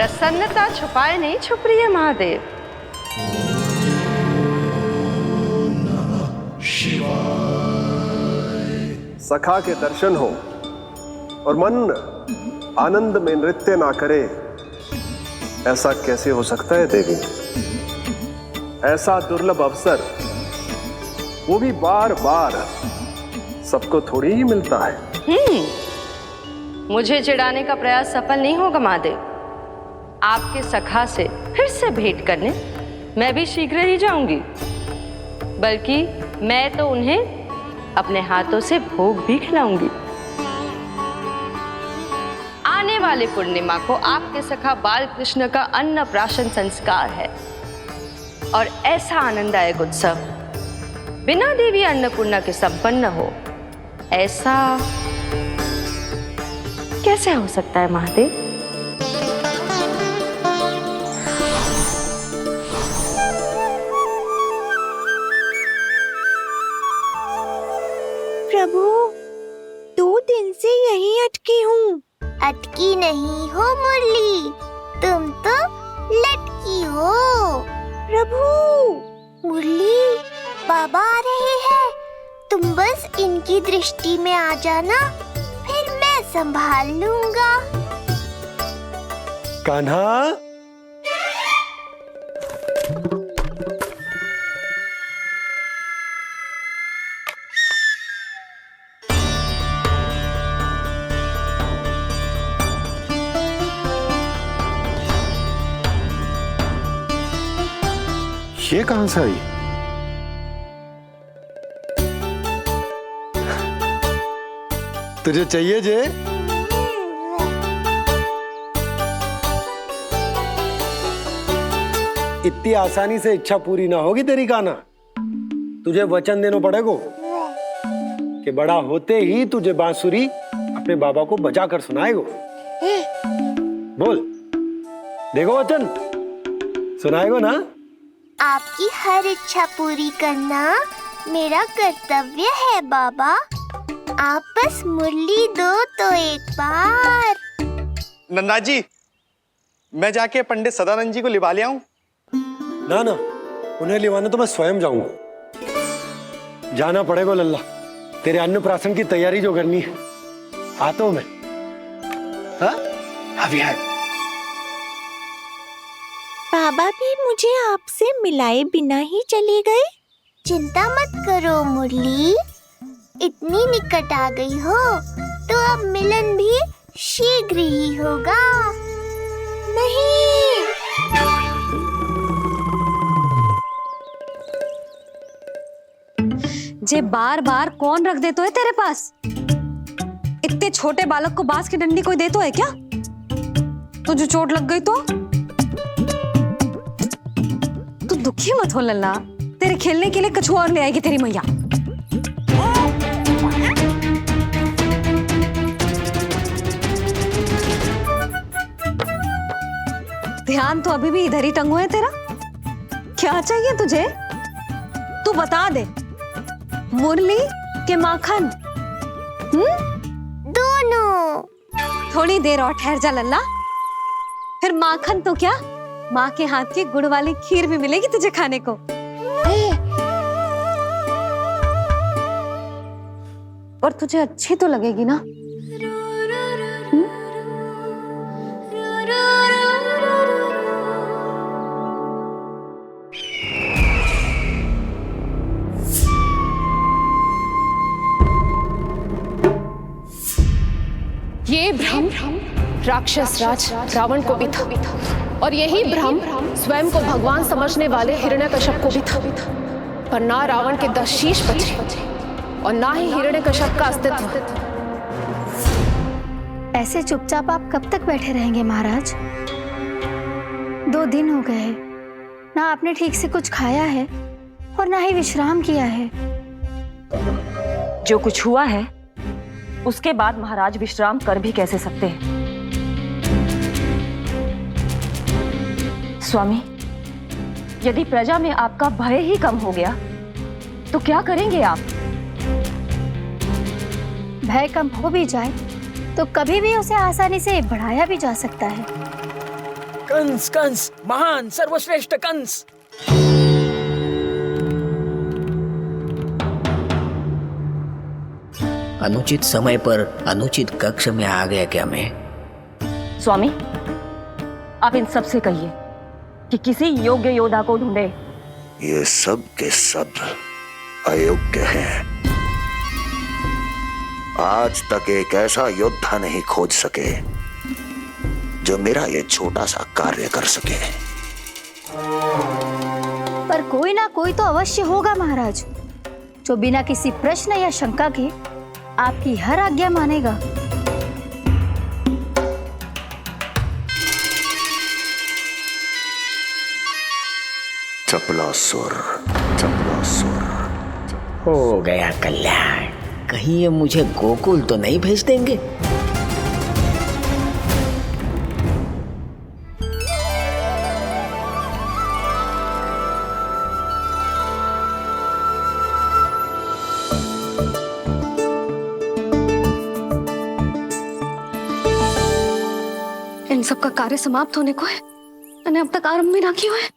प्रसन्नता छुपाए नहीं छुप रही है महादेव। सखा के दर्शन हो और मन आनंद में नृत्य ना करे, ऐसा कैसे हो सकता है देवी? ऐसा दुर्लभ अवसर, वो भी बार बार, सबको थोड़ी ही मिलता है। मुझे चिढ़ाने का प्रयास सफल नहीं होगा महादेव। आपके सखा से फिर से भेंट करने मैं भी शीघ्र ही जाऊंगी, बल्कि मैं तो उन्हें अपने हाथों से भोग भी खिलाऊंगी। आने वाले पूर्णिमा को आपके सखा बाल कृष्ण का अन्नप्राशन संस्कार है, और ऐसा आनंददायक उत्सव बिना देवी अन्नपूर्णा के संपन्न हो, ऐसा कैसे हो सकता है महादेव? प्रभु, 2 दिन से यहीं अटकी हूँ। अटकी नहीं हो मुरली, तुम तो लटकी हो। प्रभु, मुरली, बाबा आ रहे हैं, तुम बस इनकी दृष्टि में आ जाना, फिर मैं संभाल लूंगा। कान्हा, ये कहां से आई? तुझे चाहिए जे? इतनी आसानी से इच्छा पूरी ना होगी तेरी कान्हा। तुझे वचन देना पड़ेगा कि बड़ा होते ही तुझे बांसुरी अपने बाबा को बजा कर सुनाएगा। बोल, देखो वचन सुनाएगा ना? आपकी हर इच्छा पूरी करना मेरा कर्तव्य है बाबा। आप बस मुरली दो तो एक बार। नंदा जी, मैं जाके पंडित सदानंद जी को लिवा ले आऊं? ना ना, उन्हें लिवाने तो मैं स्वयं जाऊंगा। जाना पड़ेगा लल्ला, तेरे अन्नप्राशन की तैयारी जो करनी है। आता हूं मैं। हाँ? अभी आए। बाबा भी मुझे आपसे मिलाए बिना ही चले गए। चिंता मत करो मुरली, इतनी निकट आ गई हो तो अब मिलन भी शीघ्र ही होगा। नहीं, जे बार बार कौन रख दे तो है तेरे पास? इतने छोटे बालक को बांस की डंडी कोई दे तो है क्या? तुझे चोट लग गई तो? तू दुखी मत हो लल्ला, तेरे खेलने के लिए कछुआ और ले आएगी तेरी मैया। ध्यान तो अभी भी इधर ही टंगो है तेरा। क्या चाहिए तुझे? तू बता दे, मुरली के माखन? दोनों। थोड़ी देर और ठहर जा लल्ला, फिर माखन तो क्या, माँ के हाथ की गुड़ वाली खीर भी मिलेगी तुझे खाने को। और तुझे अच्छी तो लगेगी ना? ये भ्रम राक्षस राज रावण को भी था, और यही भ्रम स्वयं को भगवान समझने वाले हिरण्यकश्यप को भी था। पर ना रावण के 10 शीश बचे और ना ही हिरण्यकश्यप का अस्तित्व। ऐसे चुपचाप आप कब तक बैठे रहेंगे महाराज? 2 दिन हो गए, ना आपने ठीक से कुछ खाया है और ना ही विश्राम किया है। जो कुछ हुआ है उसके बाद महाराज विश्राम कर भी कैसे सकते हैं? स्वामी, यदि प्रजा में आपका भय ही कम हो गया तो क्या करेंगे आप? भय कम हो भी जाए तो कभी भी उसे आसानी से बढ़ाया भी जा सकता है। कंस कंस महान सर्वश्रेष्ठ कंस। अनुचित समय पर अनुचित कक्ष में आ गया क्या मैं? स्वामी, आप इन सब से कहिए कि किसी योग्य योद्धा को ढूंढे। ये सब के सब अयोग्य हैं। आज तक एक ऐसा योद्धा नहीं खोज सके जो मेरा ये छोटा सा कार्य कर सके। पर कोई ना कोई तो अवश्य होगा महाराज, जो बिना किसी प्रश्न या शंका के आपकी हर आज्ञा मानेगा। चपलासुर, चपलासुर। हो गया कल्याण। कहीं ये मुझे गोकुल तो नहीं भेज देंगे? इन सब का कार्य समाप्त होने को है, मैंने अब तक आरंभ भी ना किया है।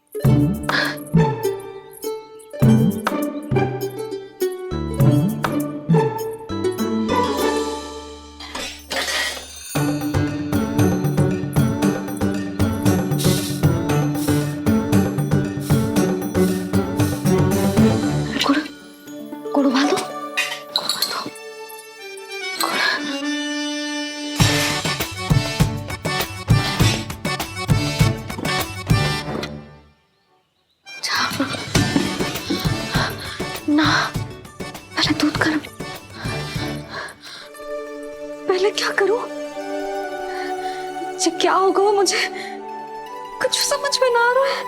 ना, पहले दूध गर्म। पहले क्या करूं? ये क्या होगा वो मुझे कुछ समझ में ना आ रहा है।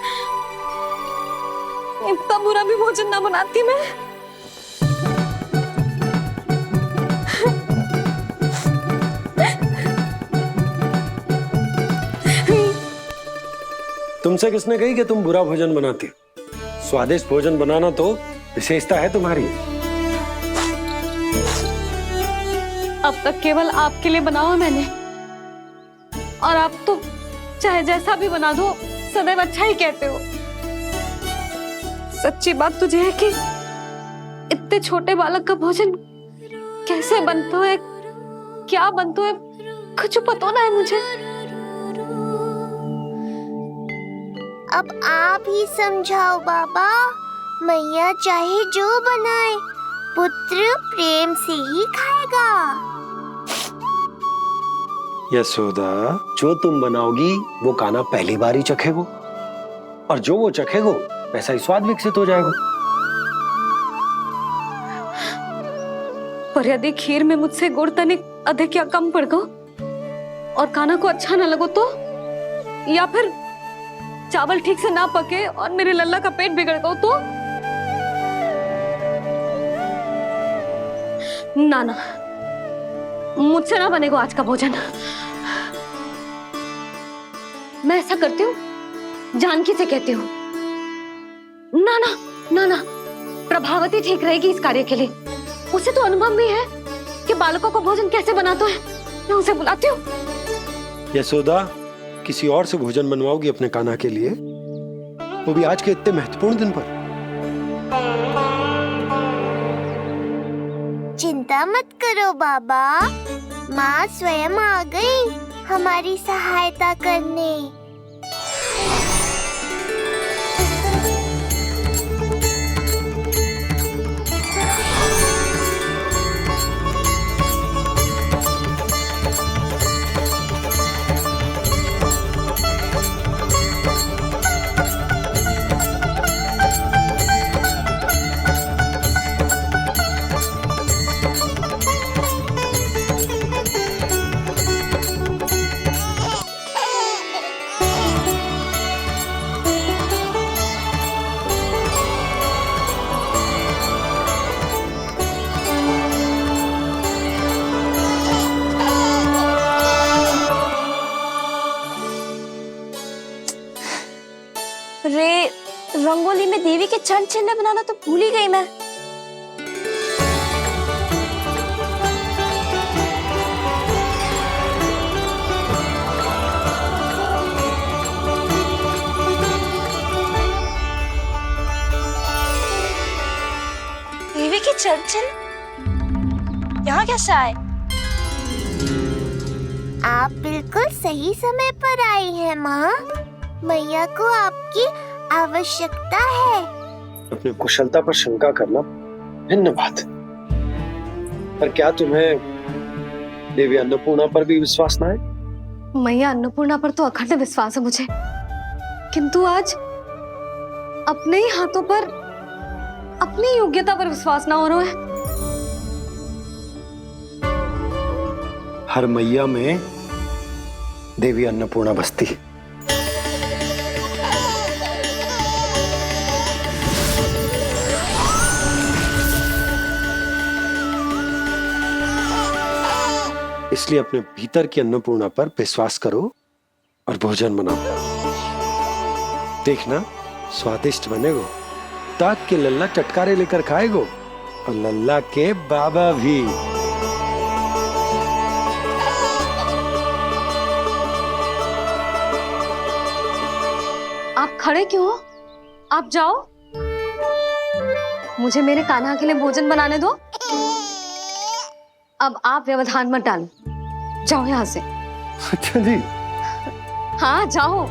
इतना बुरा भी भोजन ना बनाती मैं। तुमसे किसने कही कि तुम बुरा भोजन बनाती? स्वादिष्ट भोजन बनाना तो विशेषता है तुम्हारी। अब तक केवल आपके लिए बनाओ मैंने, और आप तो चाहे जैसा भी बना दो सदैव अच्छा ही कहते हो। सच्ची बात तुझे है कि इतने छोटे बालक का भोजन कैसे बनता है, क्या बनता है, कुछ पता ना है मुझे। अब आप ही समझाओ बाबा। मैया चाहे जो बनाए, पुत्र प्रेम से ही खाएगा। यशोदा, जो तुम बनाओगी वो कान्हा पहली बार ही चखेगो, और जो वो चखेगो वैसा ही स्वाद विकसित हो जाएगा। पर यदि खीर में मुझसे गुड़ तनिक अधिक या कम पड़ गो और कान्हा को अच्छा ना लगो तो, या फिर चावल ठीक से ना पके और मेरे लल्ला का पेट बिगड़ गो तो? ना ना, मुझसे ना बनेगा आज का भोजन। मैं ऐसा करती हूँ, जानकी से कहती हूँ। ना ना ना ना, प्रभावती ठीक रहेगी इस कार्य के लिए। उसे तो अनुभव भी है कि बालकों को भोजन कैसे बनाते हैं। मैं उसे बुलाती हूँ। यशोदा, किसी और से भोजन बनवाओगी अपने कान्हा के लिए, वो भी आज के इतने महत्वपूर्ण दिन पर? चिंता मत करो बाबा, माँ स्वयं आ गई हमारी सहायता करने। रे, रंगोली में देवी के चरण चिन्ह बनाना तो भूल ही गई मैं। देवी के चंचल यहाँ कैसे आए? आप बिल्कुल सही समय पर आई हैं माँ। मैया को आपकी आवश्यकता है। अपनी कुशलता पर शंका करना भिन्न बात है, पर क्या तुम्हें देवी अन्नपूर्णा पर भी विश्वास ना है? मैया अन्नपूर्णा पर तो अखंड विश्वास है मुझे, किंतु आज अपने ही हाथों पर अपनी योग्यता पर विश्वास ना हो रहा है। हर मैया में देवी अन्नपूर्णा बसती है। इसलिए अपने भीतर की अन्नपूर्णा पर विश्वास करो और भोजन बनाओ। देखना स्वादिष्ट बनेगो, ताक के लल्ला चटकारे लेकर खाएगो और लल्ला के बाबा भी। आप खड़े क्यों हो? आप जाओ, मुझे मेरे कान्हा के लिए भोजन बनाने दो। अब आप व्यवधान मत डालो, जाओ यहाँ से। अच्छा जी। हाँ जाओ।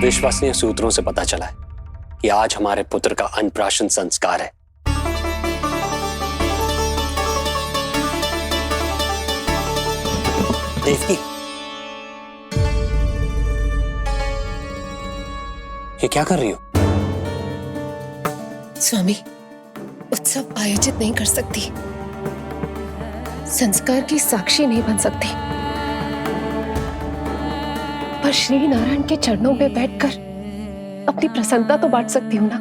विश्वसनीय सूत्रों से पता चला है कि आज हमारे पुत्र का अन्नप्राशन संस्कार है। देवकी, ये क्या कर रही हो? स्वामी, उत्सव आयोजित नहीं कर सकती, संस्कार की साक्षी नहीं बन सकती, पर श्री नारायण के चरणों में बैठकर अपनी प्रसन्नता तो बांट सकती हूँ ना।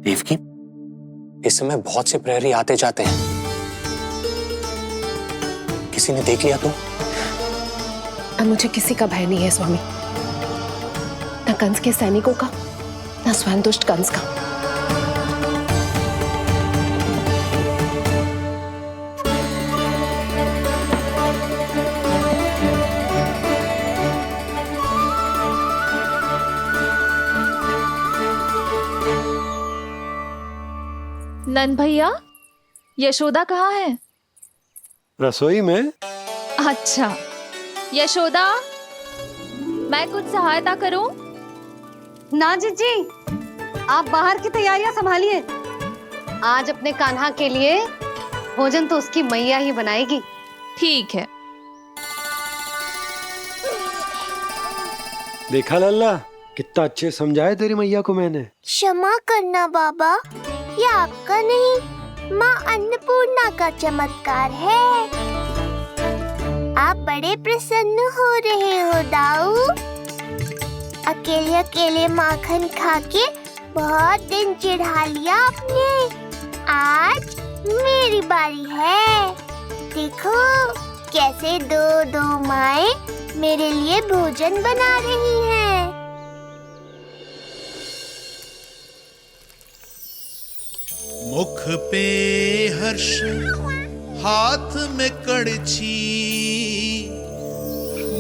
देवकी, इस समय बहुत से प्रहरी आते जाते हैं, किसी ने देख लिया तो? अब मुझे किसी का भय नहीं है स्वामी, न कंस के सैनिकों का, न स्वयं दुष्ट कंस का। नंद भैया, यशोदा कहाँ है? रसोई में। अच्छा, यशोदा, मैं कुछ सहायता करूं? ना जीजी, आप बाहर की तैयारियां संभालिए। आज अपने कान्हा के लिए भोजन तो उसकी मैया ही बनाएगी। ठीक है। देखा लल्ला, कितना अच्छे समझाया तेरी मैया को मैंने। क्षमा करना बाबा, ये आपका नहीं, माँ अन्नपूर्णा का चमत्कार है। आप बड़े प्रसन्न हो रहे हो दाऊ। अकेले अकेले माखन खा के बहुत दिन चिढ़ा लिया आपने। आज मेरी बारी है। देखो कैसे दो दो माएं मेरे लिए भोजन बना रही हैं। मुख पे हर्ष, हाथ में कड़छी,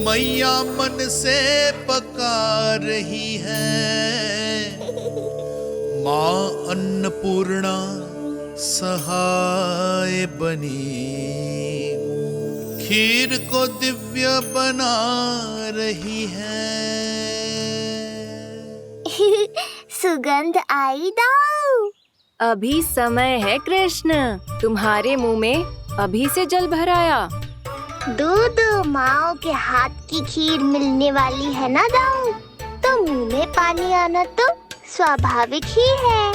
मैया मन से पका रही है। माँ अन्नपूर्णा सहाय बनी, खीर को दिव्य बना रही है। सुगंध आई दाऊ। अभी समय है कृष्ण, तुम्हारे मुंह में अभी से जल भराया। दो माओ के हाथ की खीर मिलने वाली है ना दाऊ, तो मुंह में पानी आना तो स्वाभाविक ही है।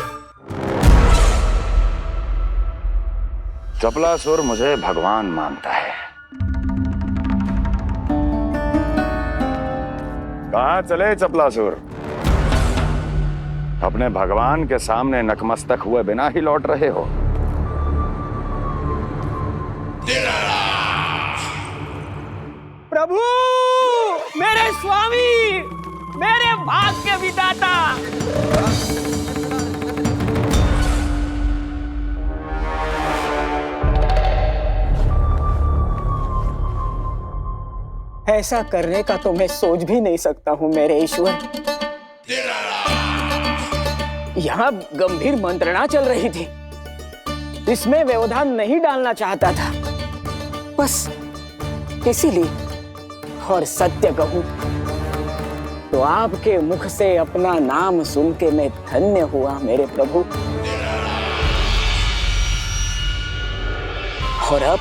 चपलासुर मुझे भगवान मानता है। कहाँ चले चपलासुर? अपने भगवान के सामने नतमस्तक हुए बिना ही लौट रहे हो। प्रभु, मेरे स्वामी, मेरे भाग्य विधाता। ऐसा करने का तो मैं सोच भी नहीं सकता हूँ मेरे ईश्वर। यहाँ गंभीर मंत्रणा चल रही थी, इसमें व्यवधान नहीं डालना चाहता था, बस इसीलिए। और सत्य कहूं तो आपके मुख से अपना नाम सुन के मैं धन्य हुआ मेरे प्रभु। और अब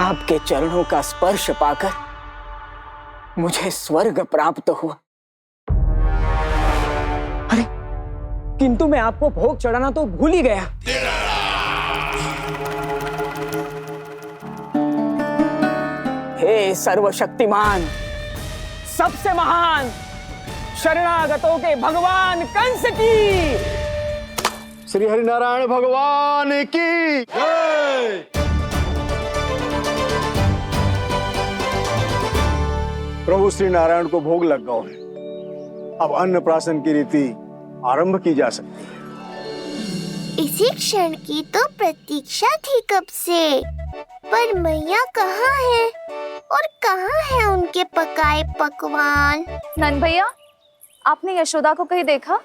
आपके चरणों का स्पर्श पाकर मुझे स्वर्ग प्राप्त हुआ। अरे किंतु मैं आपको भोग चढ़ाना तो भूल ही गया। हे सर्वशक्तिमान, सबसे महान, शरणागतों के भगवान कंस की, श्री हरिनारायण भगवान की जय। प्रभु श्री नारायण को भोग लग गया है, अब अन्नप्राशन की रीति आरंभ की जा सकती है। इसी क्षण की तो प्रतीक्षा थी कब से, पर मैया कहाँ है और कहाँ है उनके पकाए पकवान? नन भैया, आपने यशोदा को कहीं देखा?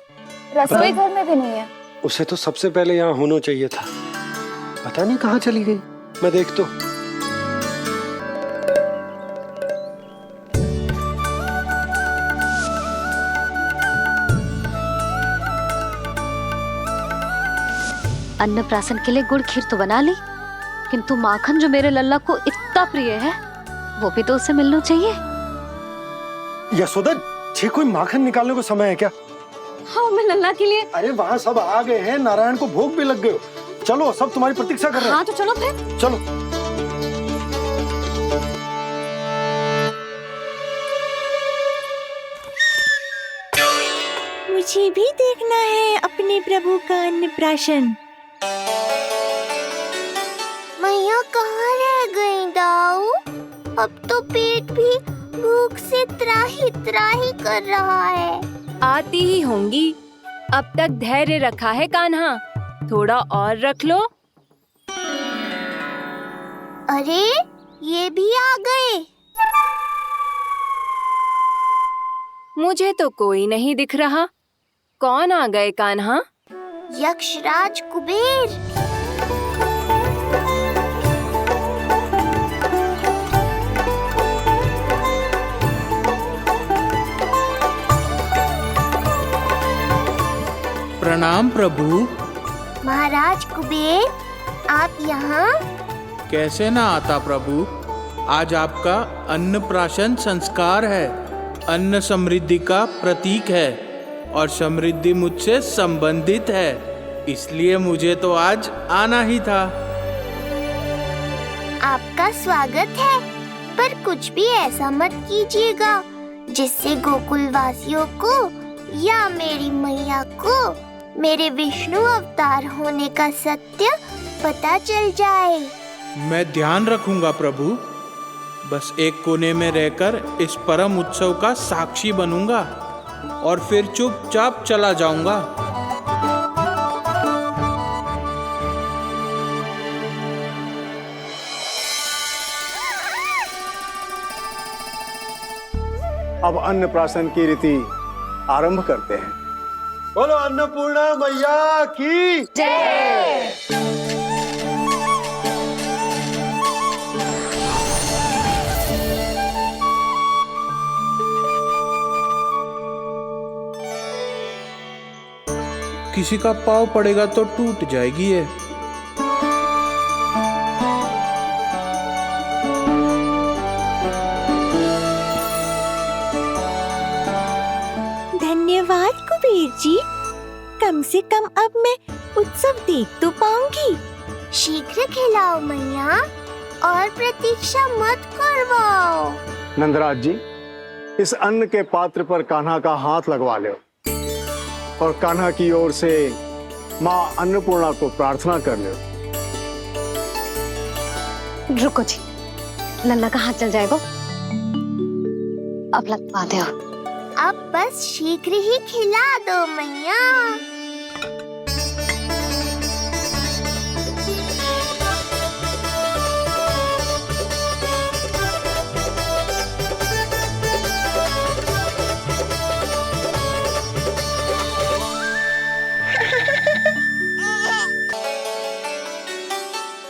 रसोई घर में भी नहीं है। उसे तो सबसे पहले यहाँ होना चाहिए था, पता नहीं कहाँ चली गई। मैं देख तो। अन्नप्राशन के लिए गुड़ खीर तो बना ली, किंतु माखन जो मेरे लल्ला को इतना प्रिय है, वो भी तो उसे मिलना चाहिए। यशोदा जी, कोई माखन निकालने को समय है क्या? हाँ, मैं लल्ला के लिए। अरे वहाँ सब आ गए हैं, नारायण को भोग भी लग गए। चलो, सब तुम्हारी प्रतीक्षा कर रहे हैं। हाँ तो चलो फिर। चलो। मुझे भी देखना है अपने प्रभु का अन्नप्राशन। मैया कहाँ रह गई दाऊ? अब तो पेट भी भूख से त्राही त्राही कर रहा है। आती ही होंगी। अब तक धैर्य रखा है कान्हा, थोड़ा और रख लो। अरे ये भी आ गए। मुझे तो कोई नहीं दिख रहा। कौन आ गए कान्हा? यक्षराज कुबेर। प्रणाम प्रभु। महाराज कुबेर, आप यहाँ? कैसे ना आता प्रभु, आज आपका अन्नप्राशन संस्कार है। अन्न समृद्धि का प्रतीक है और समृद्धि मुझसे संबंधित है, इसलिए मुझे तो आज आना ही था। आपका स्वागत है, पर कुछ भी ऐसा मत कीजिएगा जिससे गोकुल वासियों को या मेरी मैया को मेरे विष्णु अवतार होने का सत्य पता चल जाए। मैं ध्यान रखूंगा प्रभु, बस एक कोने में रहकर इस परम उत्सव का साक्षी बनूंगा और फिर चुपचाप चला जाऊंगा। अब अन्नप्राशन की रीति आरंभ करते हैं। बोलो अन्नपूर्णा मैया की जय। किसी का पाँव पड़ेगा तो टूट जाएगी ये। धन्यवाद कुबेर जी, कम से कम अब मैं उत्सव देख तो पाऊंगी। शीघ्र खिलाओ मैया और प्रतीक्षा मत करवाओ। नंदराज जी, इस अन्न के पात्र पर कान्हा का हाथ लगवा लो और कान्हा की ओर से माँ अन्नपूर्णा को प्रार्थना कर लो। रुको जी, लल्ला का हाथ चल जाएगा, अब लगवा दो। अब बस शीघ्र ही खिला दो मैया।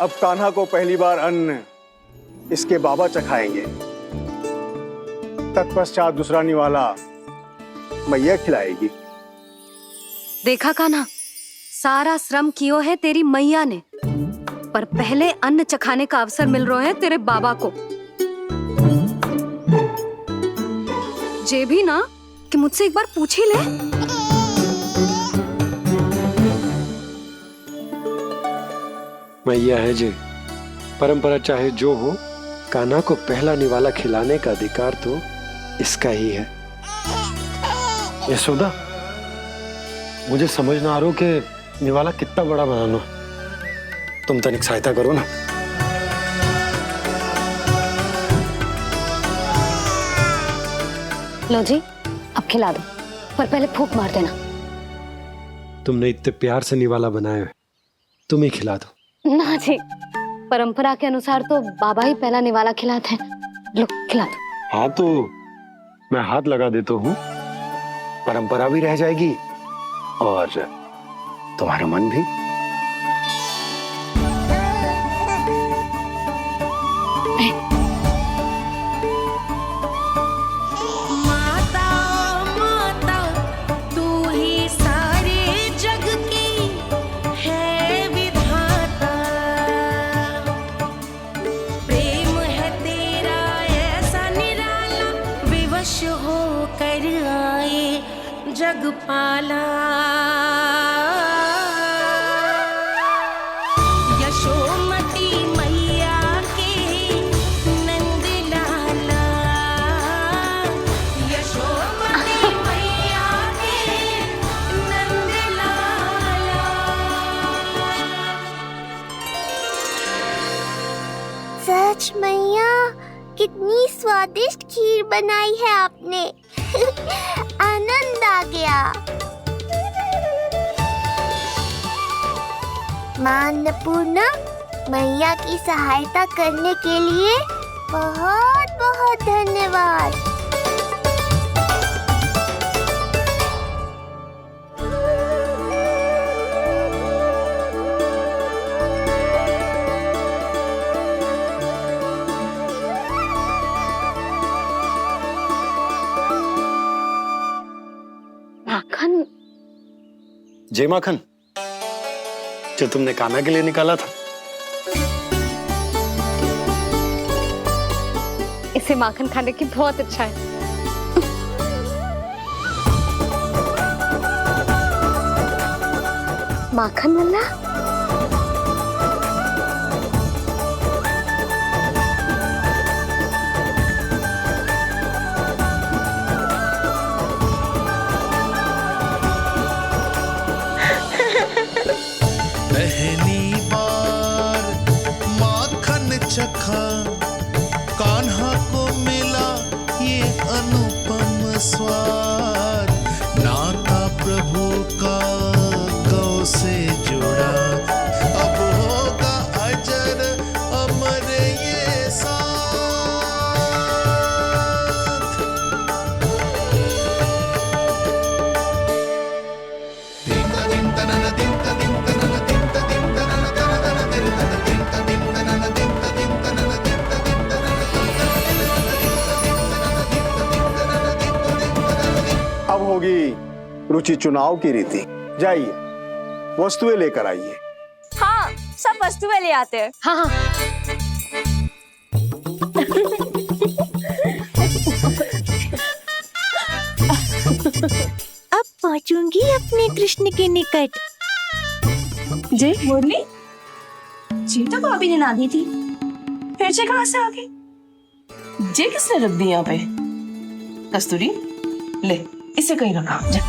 अब कान्हा को पहली बार अन्न इसके बाबा चखाएंगे। तत्पश्चात दूसरा निवाला मैया खिलाएगी। देखा कान्हा, सारा श्रम कियो है तेरी मैया ने, पर पहले अन्न चखाने का अवसर मिल रहा है तेरे बाबा को। जे भी ना कि मुझसे एक बार पूछ ही ले। मैया है जे, परंपरा चाहे जो हो, कान्हा को पहला निवाला खिलाने का अधिकार तो इसका ही है। यशोदा, मुझे समझ ना आ रहा कि निवाला कितना बड़ा बनाना। तुम तनिक सहायता करो ना। लो जी, अब खिला दो, पर पहले फूंक मार देना। तुमने इतने प्यार से निवाला बनाया है, तुम ही खिला दो। ना जी, परंपरा के अनुसार तो बाबा ही पहला निवाला खिलाते हैं। लो खिला दो। हाँ तो मैं हाथ लगा देता हूँ, परंपरा भी रह जाएगी और तुम्हारा मन भी। माता माता तू ही सारे जग की है विधाता, प्रेम है तेरा ऐसा निराला, विवश हो कर आए जग पाला। यशोमती मैया के नंद लाला, यशोमती मैया के नंद लाला। सच मैया, कितनी स्वादिष्ट खीर बनाई है आपने। आनंद आ गया। मां अन्नपूर्णा, मैया की सहायता करने के लिए बहुत बहुत धन्यवाद। माखन? जय माखन, जो तुमने कान्हा के लिए निकाला था। इसे माखन खाने की बहुत इच्छा है। माखन वाला? पहली बार माखन चखा, कान्हा को मिला ये अनुपम स्वाद, नाता प्रभु का गौ से जुड़ा, अब होगा अजर अमर ये साथ। अब होगी रुचि चुनाव की रीति। जाइए, वस्तुएं लेकर आइए। हाँ, सब वस्तुएं ले आते हैं। हाँ हाँ। अब पहुंचूंगी अपने कृष्ण के निकट। जी मुरली, चीता को अभी नींद आती थी, फिर से कहाँ से आ गई? जे किसने रख दी यहाँ पे? कस्तूरी, ले इसे कहीं रखा जा।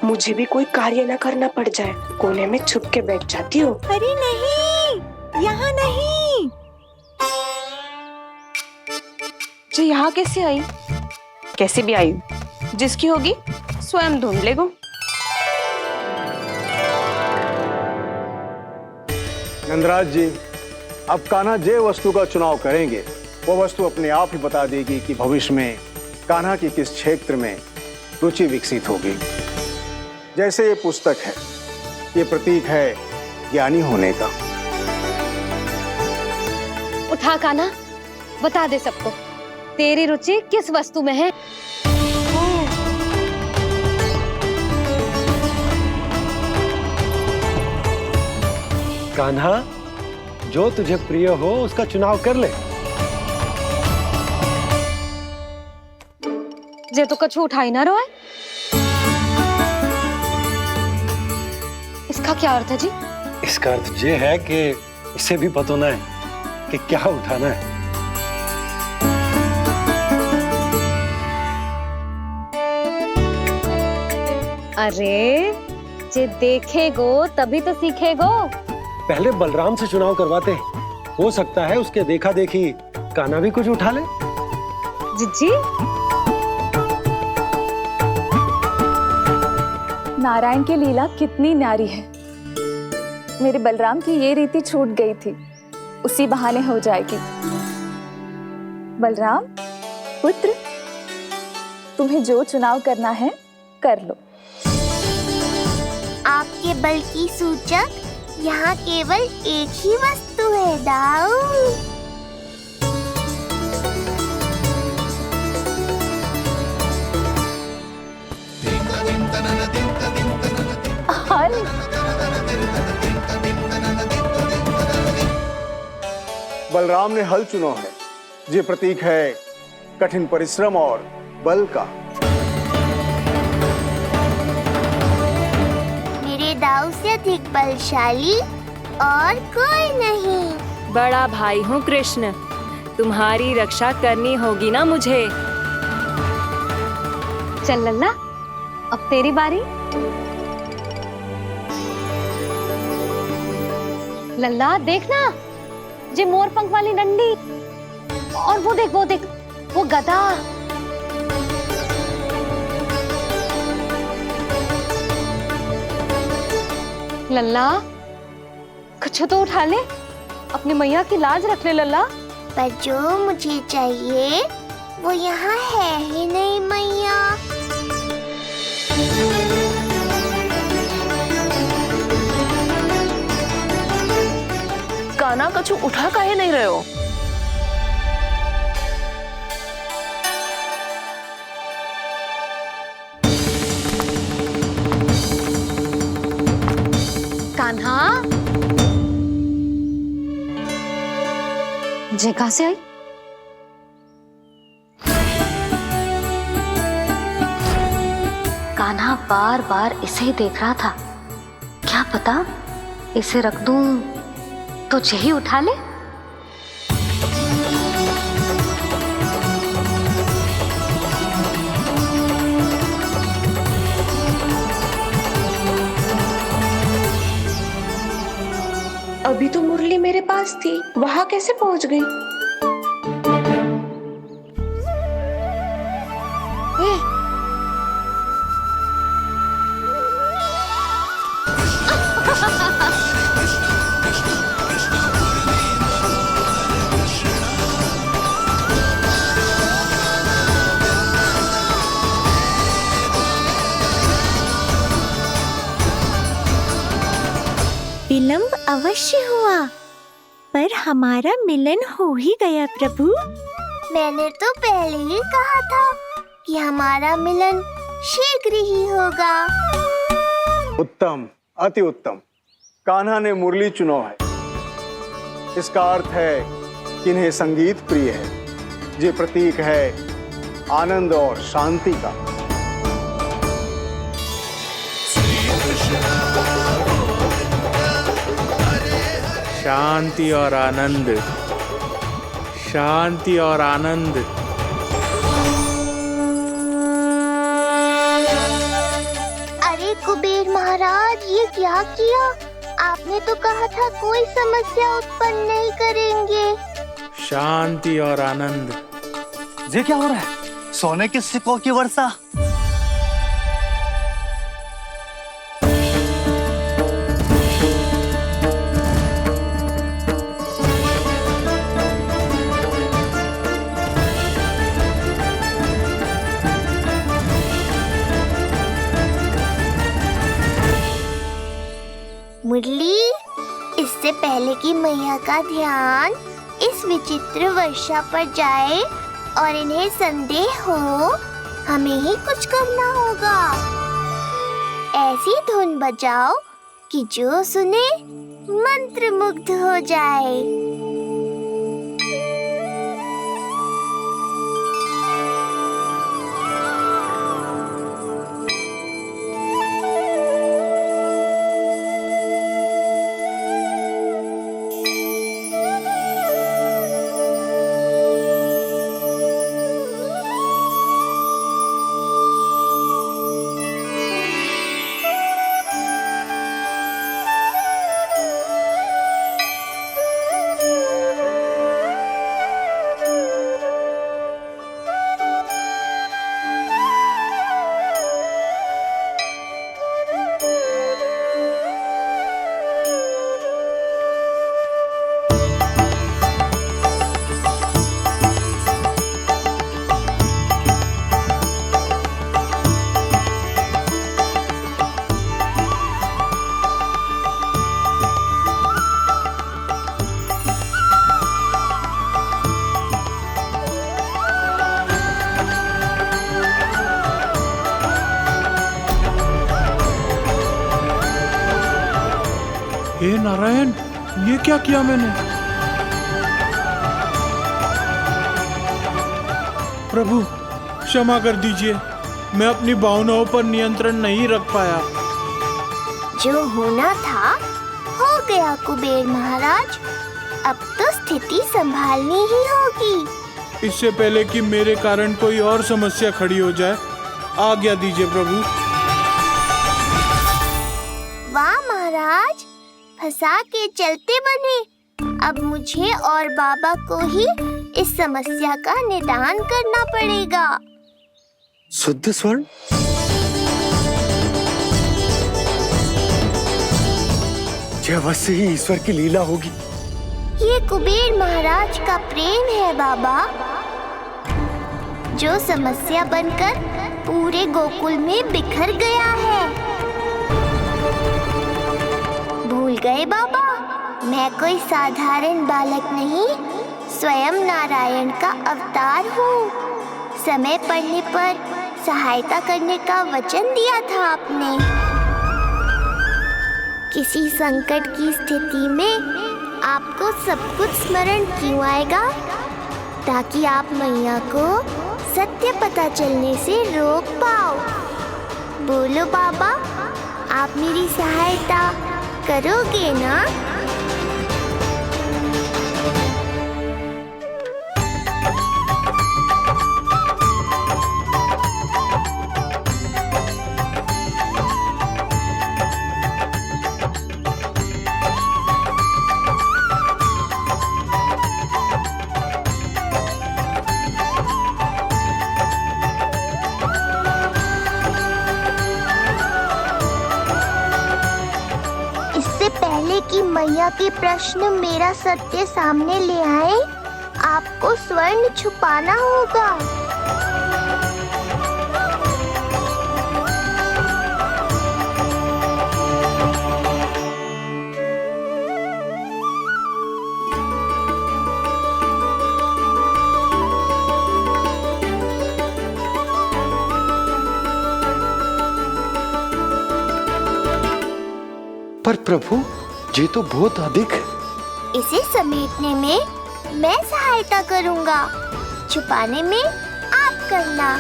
मुझे भी कोई कार्य न करना पड़ जाए, कोने में छुप के बैठ जाती हूँ। अरे नहीं, यहाँ नहीं। जी यहाँ कैसे आई? कैसे भी आई, जिसकी होगी स्वयं ढूंढ लेगो। नंदराज जी, अब कान्हा जे वस्तु का चुनाव करेंगे, वो वस्तु अपने आप ही बता देगी कि भविष्य में कान्हा की किस क्षेत्र में रुचि विकसित होगी। जैसे ये पुस्तक है, ये प्रतीक है ज्ञानी होने का। उठा कान्हा, बता दे सबको तेरी रुचि किस वस्तु में है। कान्हा, जो तुझे प्रिय हो उसका चुनाव कर ले। जे तो कछु उठाई ना रोए। इसका क्या अर्थ है जी? इसका अर्थ ये है कि इसे भी पता ना है कि क्या उठाना है। अरे जे देखेगो तभी तो सीखेगो। पहले बलराम से चुनाव करवाते हैं, हो सकता है उसके देखा देखी कान्हा भी कुछ उठा ले। जिज्जी, नारायण की लीला कितनी न्यारी है। मेरे बलराम की ये रीति छूट गई थी, उसी बहाने हो जाएगी। बलराम पुत्र, तुम्हें जो चुनाव करना है कर लो। आपके बल की सूचक यहाँ केवल एक ही वस्तु है दाऊ। हल। बलराम ने हल चुना है। ये प्रतीक है कठिन परिश्रम और बल का। मेरे दाऊ से अधिक बलशाली और कोई नहीं। बड़ा भाई हूँ कृष्ण, तुम्हारी रक्षा करनी होगी ना मुझे। चल लल्ला, अब तेरी बारी। लल्ला देखना, जे मोर पंख वाली डंडी, और वो देख वो गदा। लल्ला कुछ तो उठा ले, अपनी मैया की लाज रख ले लल्ला। पर जो मुझे चाहिए वो यहाँ है ही नहीं मैया। कान्हा कछु उठा काहे नहीं रहे हो? कान्हा, जे कहां से आई? कान्हा बार बार इसे ही देख रहा था। क्या पता इसे रख दूं तो यही उठा ले। अभी तो मुरली मेरे पास थी, वहां कैसे पहुंच गई? विलंब अवश्य हुआ, पर हमारा मिलन हो ही गया प्रभु। मैंने तो पहले ही कहा था कि हमारा मिलन शीघ्र ही होगा। उत्तम, अति उत्तम। कान्हा ने मुरली चुना है। इसका अर्थ है कि इन्हें संगीत प्रिय है। ये प्रतीक है आनंद और शांति का। शांति और आनंद, शांति और आनंद। अरे कुबेर महाराज, ये क्या किया? आपने तो कहा था कोई समस्या उत्पन्न नहीं करेंगे। शांति और आनंद। ये क्या हो रहा है? सोने के सिक्कों की वर्षा। पहले कि मैया का ध्यान इस विचित्र वर्षा पर जाए और इन्हें संदेह हो, हमें ही कुछ करना होगा। ऐसी धुन बजाओ कि जो सुने मंत्रमुग्ध हो जाए। हे नारायण, ये क्या किया मैंने? प्रभु क्षमा कर दीजिए, मैं अपनी भावनाओं पर नियंत्रण नहीं रख पाया। जो होना था हो गया कुबेर महाराज, अब तो स्थिति संभालनी ही होगी। इससे पहले कि मेरे कारण कोई और समस्या खड़ी हो जाए, आज्ञा दीजिए प्रभु। वाह महाराज, फंसा के चलते बने। अब मुझे और बाबा को ही इस समस्या का निदान करना पड़ेगा। शुद्ध स्वर्ण? यह अवश्य ही ईश्वर की लीला होगी। ये कुबेर महाराज का प्रेम है बाबा, जो समस्या बनकर पूरे गोकुल में बिखर गया है। भूल गए बाबा, मैं कोई साधारण बालक नहीं, स्वयं नारायण का अवतार हूँ। समय पड़ने पर सहायता करने का वचन दिया था आपने। किसी संकट की स्थिति में आपको सब कुछ स्मरण क्यों आएगा? ताकि आप मैया को सत्य पता चलने से रोक पाओ। बोलो बाबा, आप मेरी सहायता करोगे ना? कि मैया के प्रश्न मेरा सत्य सामने ले आए, आपको स्वर्ण छुपाना होगा। पर प्रभु, ये तो बहुत अधिक। इसे समेटने में मैं सहायता करूंगा, छुपाने में आप करना।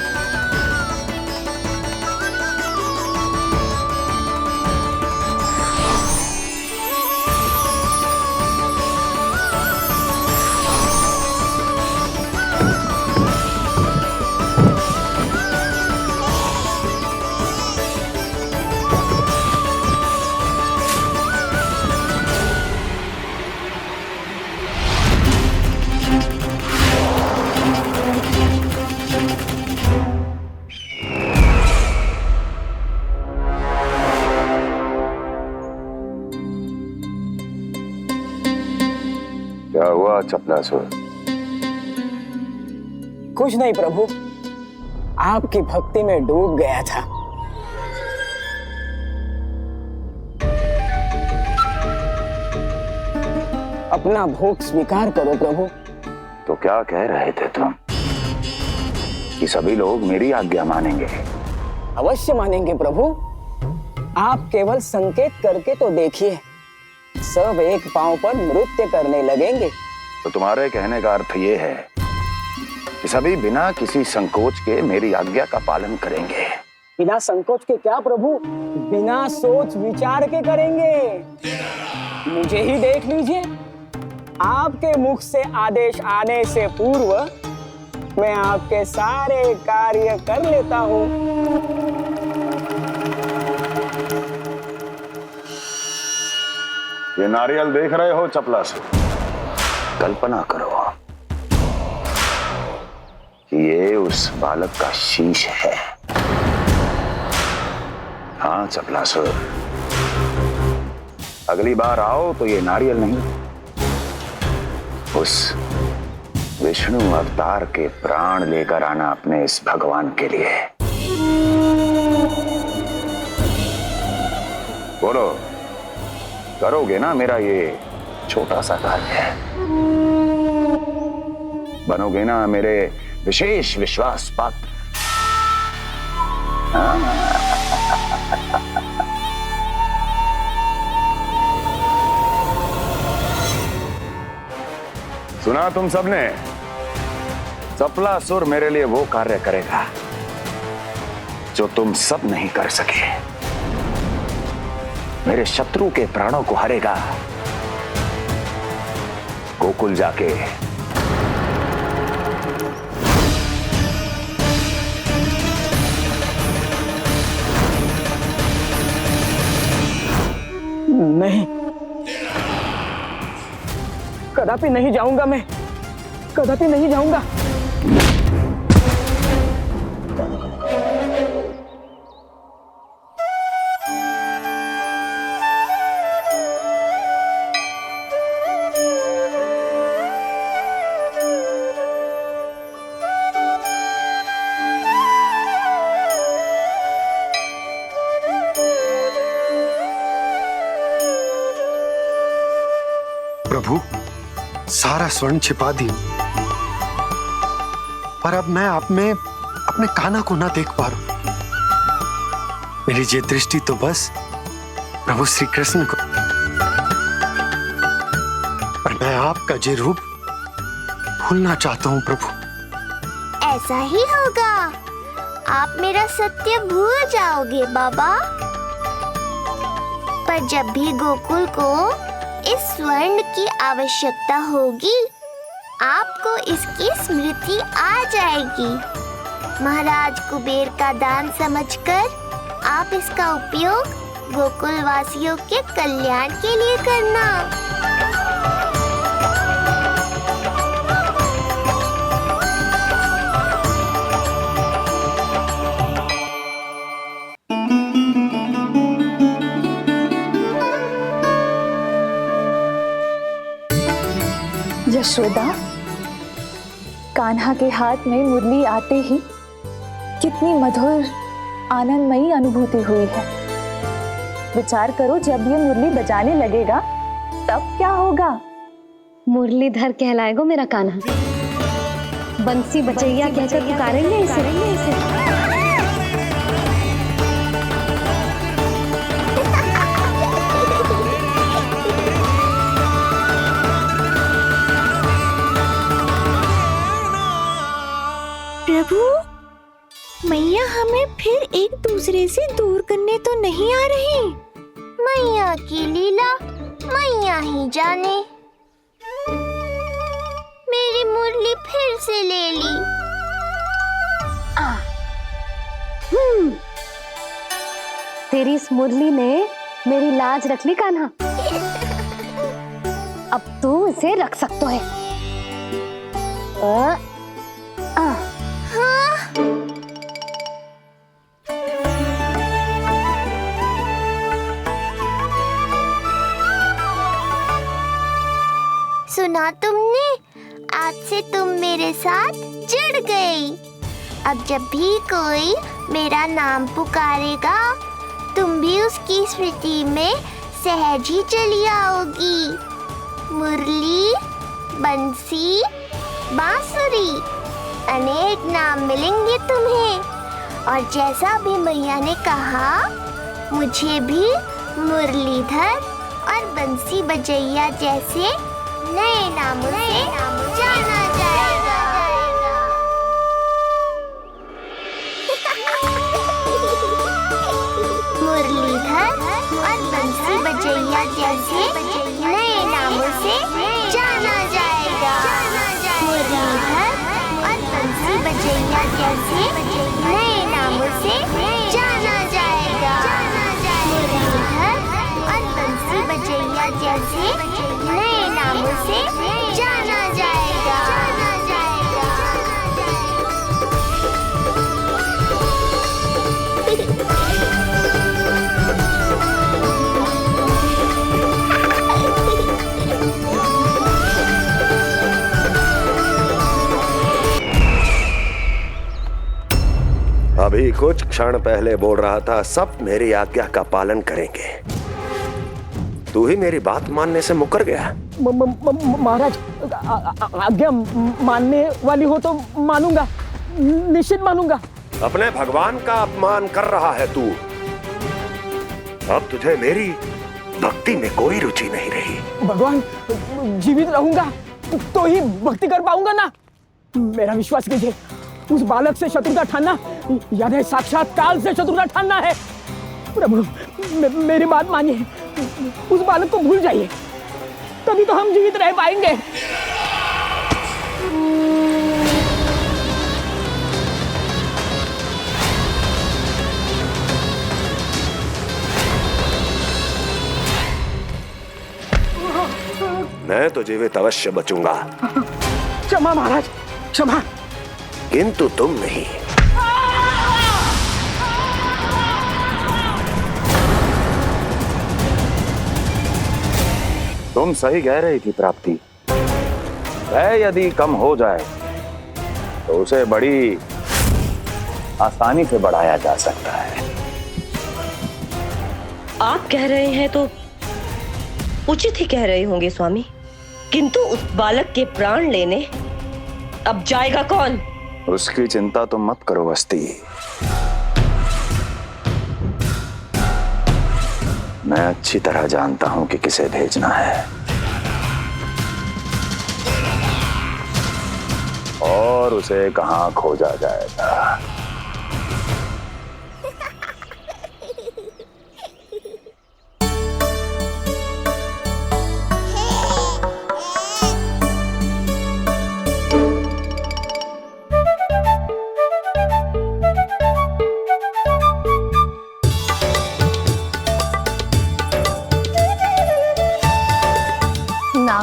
क्या हुआ चपलासुर? कुछ नहीं प्रभु, आपकी भक्ति में डूब गया था। अपना भोग स्वीकार करो प्रभु। तो क्या कह रहे थे तुम कि सभी लोग मेरी आज्ञा मानेंगे? अवश्य मानेंगे प्रभु। आप केवल संकेत करके तो देखिए, सब एक पांव पर नृत्य करने लगेंगे। तो तुम्हारे कहने का अर्थ ये है कि सभी बिना किसी संकोच के मेरी आज्ञा का पालन करेंगे? बिना संकोच के क्या प्रभु, बिना सोच विचार के करेंगे। मुझे ही देख लीजिए, आपके मुख से आदेश आने से पूर्व मैं आपके सारे कार्य कर लेता हूँ। ये नारियल देख रहे हो चपला से? कल्पना करो कि ये उस बालक का शीश है। हाँ चपलासुर, अगली बार आओ तो ये नारियल नहीं, उस विष्णु अवतार के प्राण लेकर आना अपने इस भगवान के लिए। बोलो, करोगे ना मेरा ये छोटा सा कार्य? बनोगे ना मेरे विशेष विश्वास पात्र? सुना तुम सबने? चपलासुर मेरे लिए वो कार्य करेगा जो तुम सब नहीं कर सके। मेरे शत्रु के प्राणों को हरेगा। गोकुल जाके नहीं, कदापि नहीं जाऊंगा मैं, कदापि नहीं जाऊंगा। प्रभु, सारा स्वर्ण छिपा दी, पर अब मैं आप में अपने कान्हा को ना देख पा रहा हूं। मेरी ये दृष्टि तो बस प्रभु श्री कृष्ण को, पर मैं आपका ये रूप भूलना चाहता हूं प्रभु। ऐसा ही होगा, आप मेरा सत्य भूल जाओगे बाबा। पर जब भी गोकुल को इस स्वर्ण की आवश्यकता होगी, आपको इसकी स्मृति आ जाएगी। महाराज कुबेर का दान समझकर आप इसका उपयोग गोकुल वासियों के कल्याण के लिए करना। यशोदा, कान्हा के हाथ में मुरली आते ही कितनी मधुर आनंदमयी अनुभूति हुई है। विचार करो, जब ये मुरली बजाने लगेगा तब क्या होगा? मुरलीधर कहलाएगा मेरा कान्हा। बंसी बजैया कहकर पुकारेंगे इसे। प्रभु, मैया हमें फिर एक दूसरे से दूर करने तो नहीं आ रही। मैया की लीला मैया ही जाने। मेरी मुरली फिर से ले ली। तेरी इस मुरली ने मेरी लाज रख ली कान्हा। अब तू इसे रख सकता है। हाँ? सुना तुमने? आज से तुम मेरे साथ जुड़ गई। अब जब भी कोई मेरा नाम पुकारेगा, तुम भी उसकी स्मृति में सहज ही चली आओगी। मुरली, बंसी, बांसुरी, अनेक नाम मिलेंगे तुम्हें। और जैसा भी मैया ने कहा, मुझे भी मुरलीधर और बंसी बजैया जैसे नए नामों से जाना जाएगा। मुरलीधर और बंसी बजैया जैसे नए नामों से जाना जाएगा। मुरलीधर और बंसी बजैया जैसे नए नामों से जाना जाएगा। मुरलीधर और बंसी बजैया जैसे नए नामों से जाना जाएगा। अभी कुछ क्षण पहले बोल रहा था सब मेरी आज्ञा का पालन करेंगे। तू ही मेरी बात मानने से मुकर गया। महाराज, आज्ञा मानने वाली हो तो मानूंगा, निश्चित मानूंगा। अपने भगवान का अपमान कर रहा है तू। अब तुझे मेरी भक्ति में कोई रुचि नहीं रही। भगवान, जीवित रहूंगा तो ही भक्ति कर पाऊंगा ना। मेरा विश्वास कीजिए, उस बालक से शत्रुता ठानना याद है, साक्षात काल से शत्रुता ठानना है। प्रभु, मेरी बात मानिए, उस बालक को भूल जाइए, तभी तो हम जीवित रह पाएंगे। मैं तो जीवित अवश्य बचूंगा। क्षमा महाराज, क्षमा। किंतु तुम नहीं। तुम सही कह रही थी प्राप्ति। भय यदि कम हो जाए तो उसे बड़ी आसानी से बढ़ाया जा सकता है। आप कह रहे हैं तो उचित ही कह रहे होंगे स्वामी, किंतु उस बालक के प्राण लेने अब जाएगा कौन? उसकी चिंता तो मत करो वस्ती। मैं अच्छी तरह जानता हूं कि किसे भेजना है और उसे कहां खोजा जाएगा।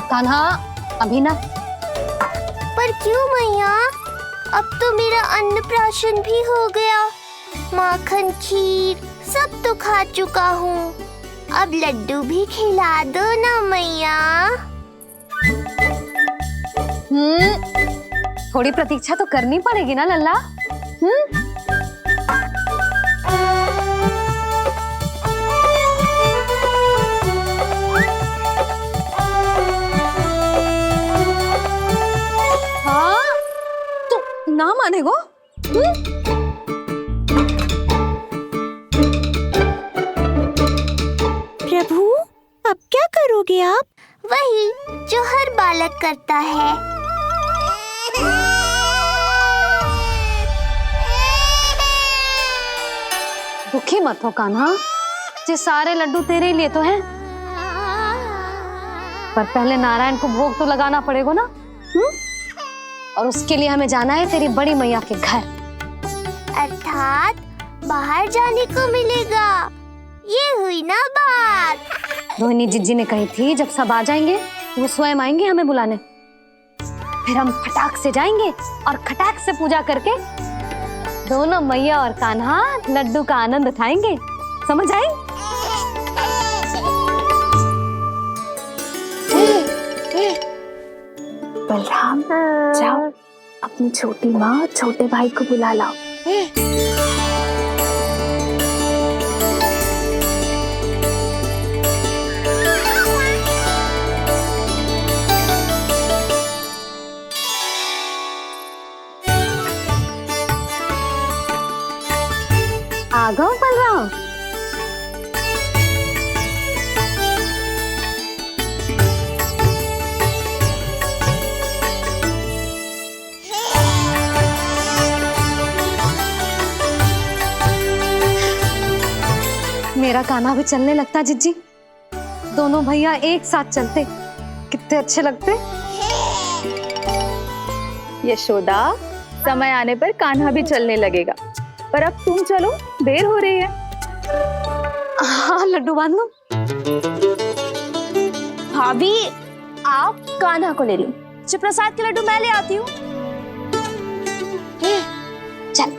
कान्हा, अभी ना। पर क्यों मैया? अब तो मेरा अन्नप्राशन भी हो गया। माखन, खीर सब तो खा चुका हूँ। अब लड्डू भी खिला दो ना मैया। थोड़ी प्रतीक्षा तो करनी पड़ेगी ना लल्ला। ना मानेगो? प्रभु, अब क्या करोगे आप? वही जो हर बालक करता है। दुखी मत हो कान्हा, ये सारे लड्डू तेरे लिए तो हैं। पर पहले नारायण को भोग तो लगाना पड़ेगा ना। और उसके लिए हमें जाना है तेरी बड़ी मैया के घर। अर्थात बाहर जाने को मिलेगा, ये हुई ना बात। रोहिणी जिज्जी ने कही थी जब सब आ जाएंगे वो स्वयं आएंगे हमें बुलाने। फिर हम फटाक से जाएंगे और खटाक से पूजा करके दोनों मैया और कान्हा लड्डू का आनंद उठाएंगे। समझ आई? बलराम, जाओ अपनी छोटी माँ छोटे भाई को बुला लाओ। मेरा कान्हा भी चलने लगता जिज्जी। दोनों भैया एक साथ चलते कितने अच्छे लगते। यशोदा, समय आने पर कान्हा भी चलने लगेगा, पर अब तुम चलो, देर हो रही है। हाँ लड्डू बांध लो। भाभी, आप कान्हा को ले लो, प्रसाद के लड्डू मैं ले आती हूँ। चल।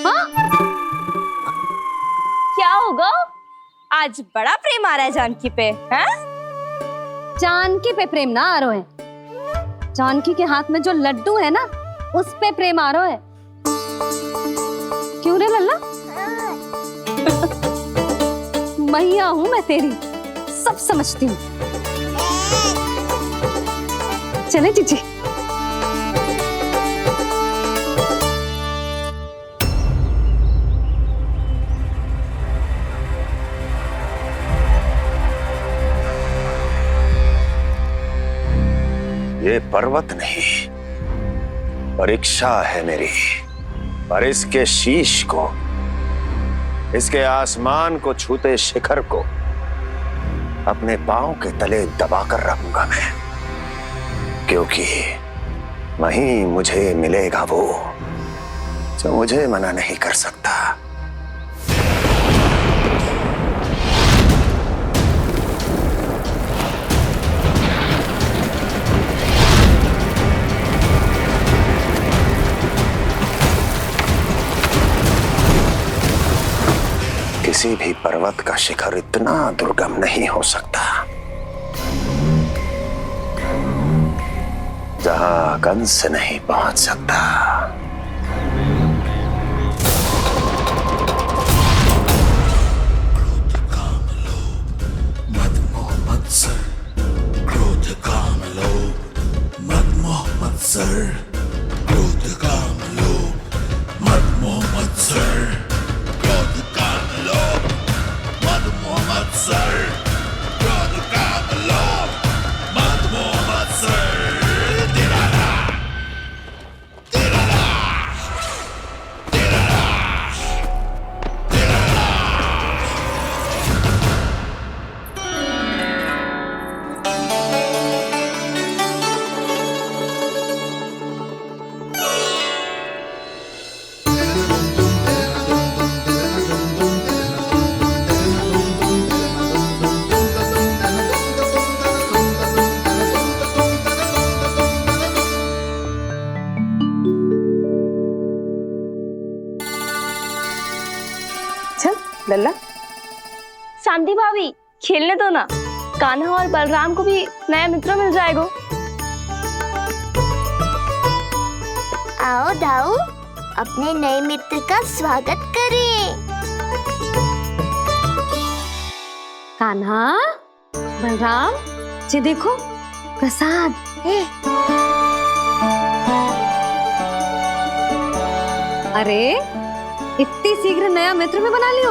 हाँ? क्या होगा? आज बड़ा प्रेम आ रहा है जानकी पे, हैं? जानकी पे प्रेम ना आ रहा है, जानकी के हाथ में जो लड्डू है ना उस पे प्रेम आ रहा है। क्यों रे लल्ला? मैया हूं मैं तेरी, सब समझती हूँ। चले जीजी। ये पर्वत नहीं, परीक्षा है मेरी, पर इसके शीश को, इसके आसमान को छूते शिखर को अपने पांव के तले दबाकर रखूंगा मैं, क्योंकि वहीं मुझे मिलेगा वो जो मुझे मना नहीं कर सकता। किसी भी पर्वत का शिखर इतना दुर्गम नहीं हो सकता जहां कंस नहीं पहुंच सकता। क्रोध काम लोभ मद मोह मत्सर, क्रोध काम लोभ मद मोह मत्सर, क्रोध काम लोभ मद मोह मत्सर, क्रोध काम लोभ मद मोह मत्सर। लल्ला, शांति भाभी, खेलने दो ना, कान्हा और बलराम को भी नया मित्र मिल जाएगा। आओ दाऊ, अपने नए मित्र का स्वागत करें। कान्हा, बलराम, ये देखो प्रसाद। अरे इतनी शीघ्र नया मित्र में बना लियो?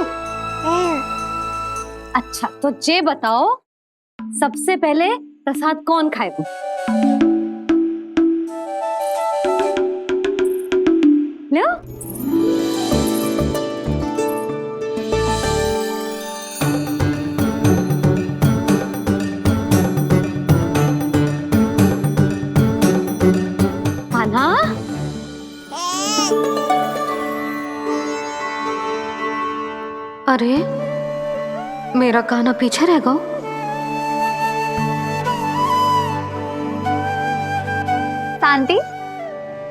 अच्छा तो ये बताओ, सबसे पहले प्रसाद कौन खाएगा? लो। कान्हा, अरे मेरा कान्हा पीछे रह गया। शांति,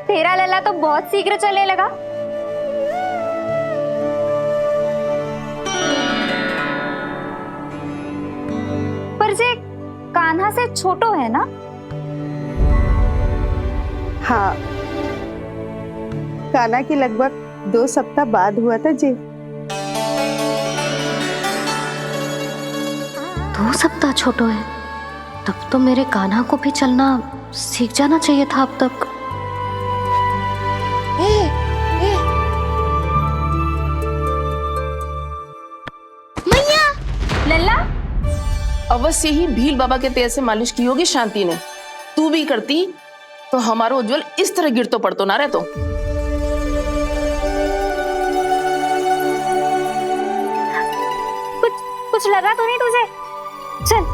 तेरा लल्ला तो बहुत शीघ्र चलने लगा। पर जे कान्हा से छोटो है ना? हाँ, कान्हा की लगभग 2 सप्ताह बाद हुआ था जी। 2 सप्ताह छोटो है, तब तो मेरे कान्हा को भी चलना सीख जाना चाहिए था अब तक। मैया, लल्ला, अवश्य ही भील बाबा के तेल से मालिश की होगी शांति ने, तू भी करती तो हमारा उज्जवल इस तरह गिर तो पड़तो ना रहतो। कुछ लगा तो नहीं तुझे? चल।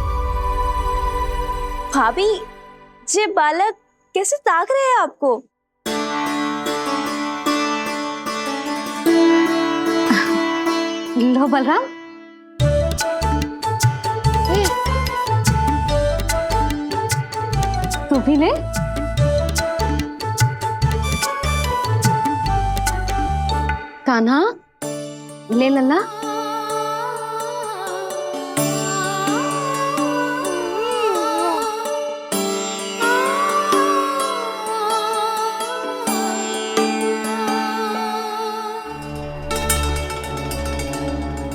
भाभी, ये बालक कैसे ताक रहे हैं आपको? लो बलराम, तू भी ले। कान्हा, ले लल्ला।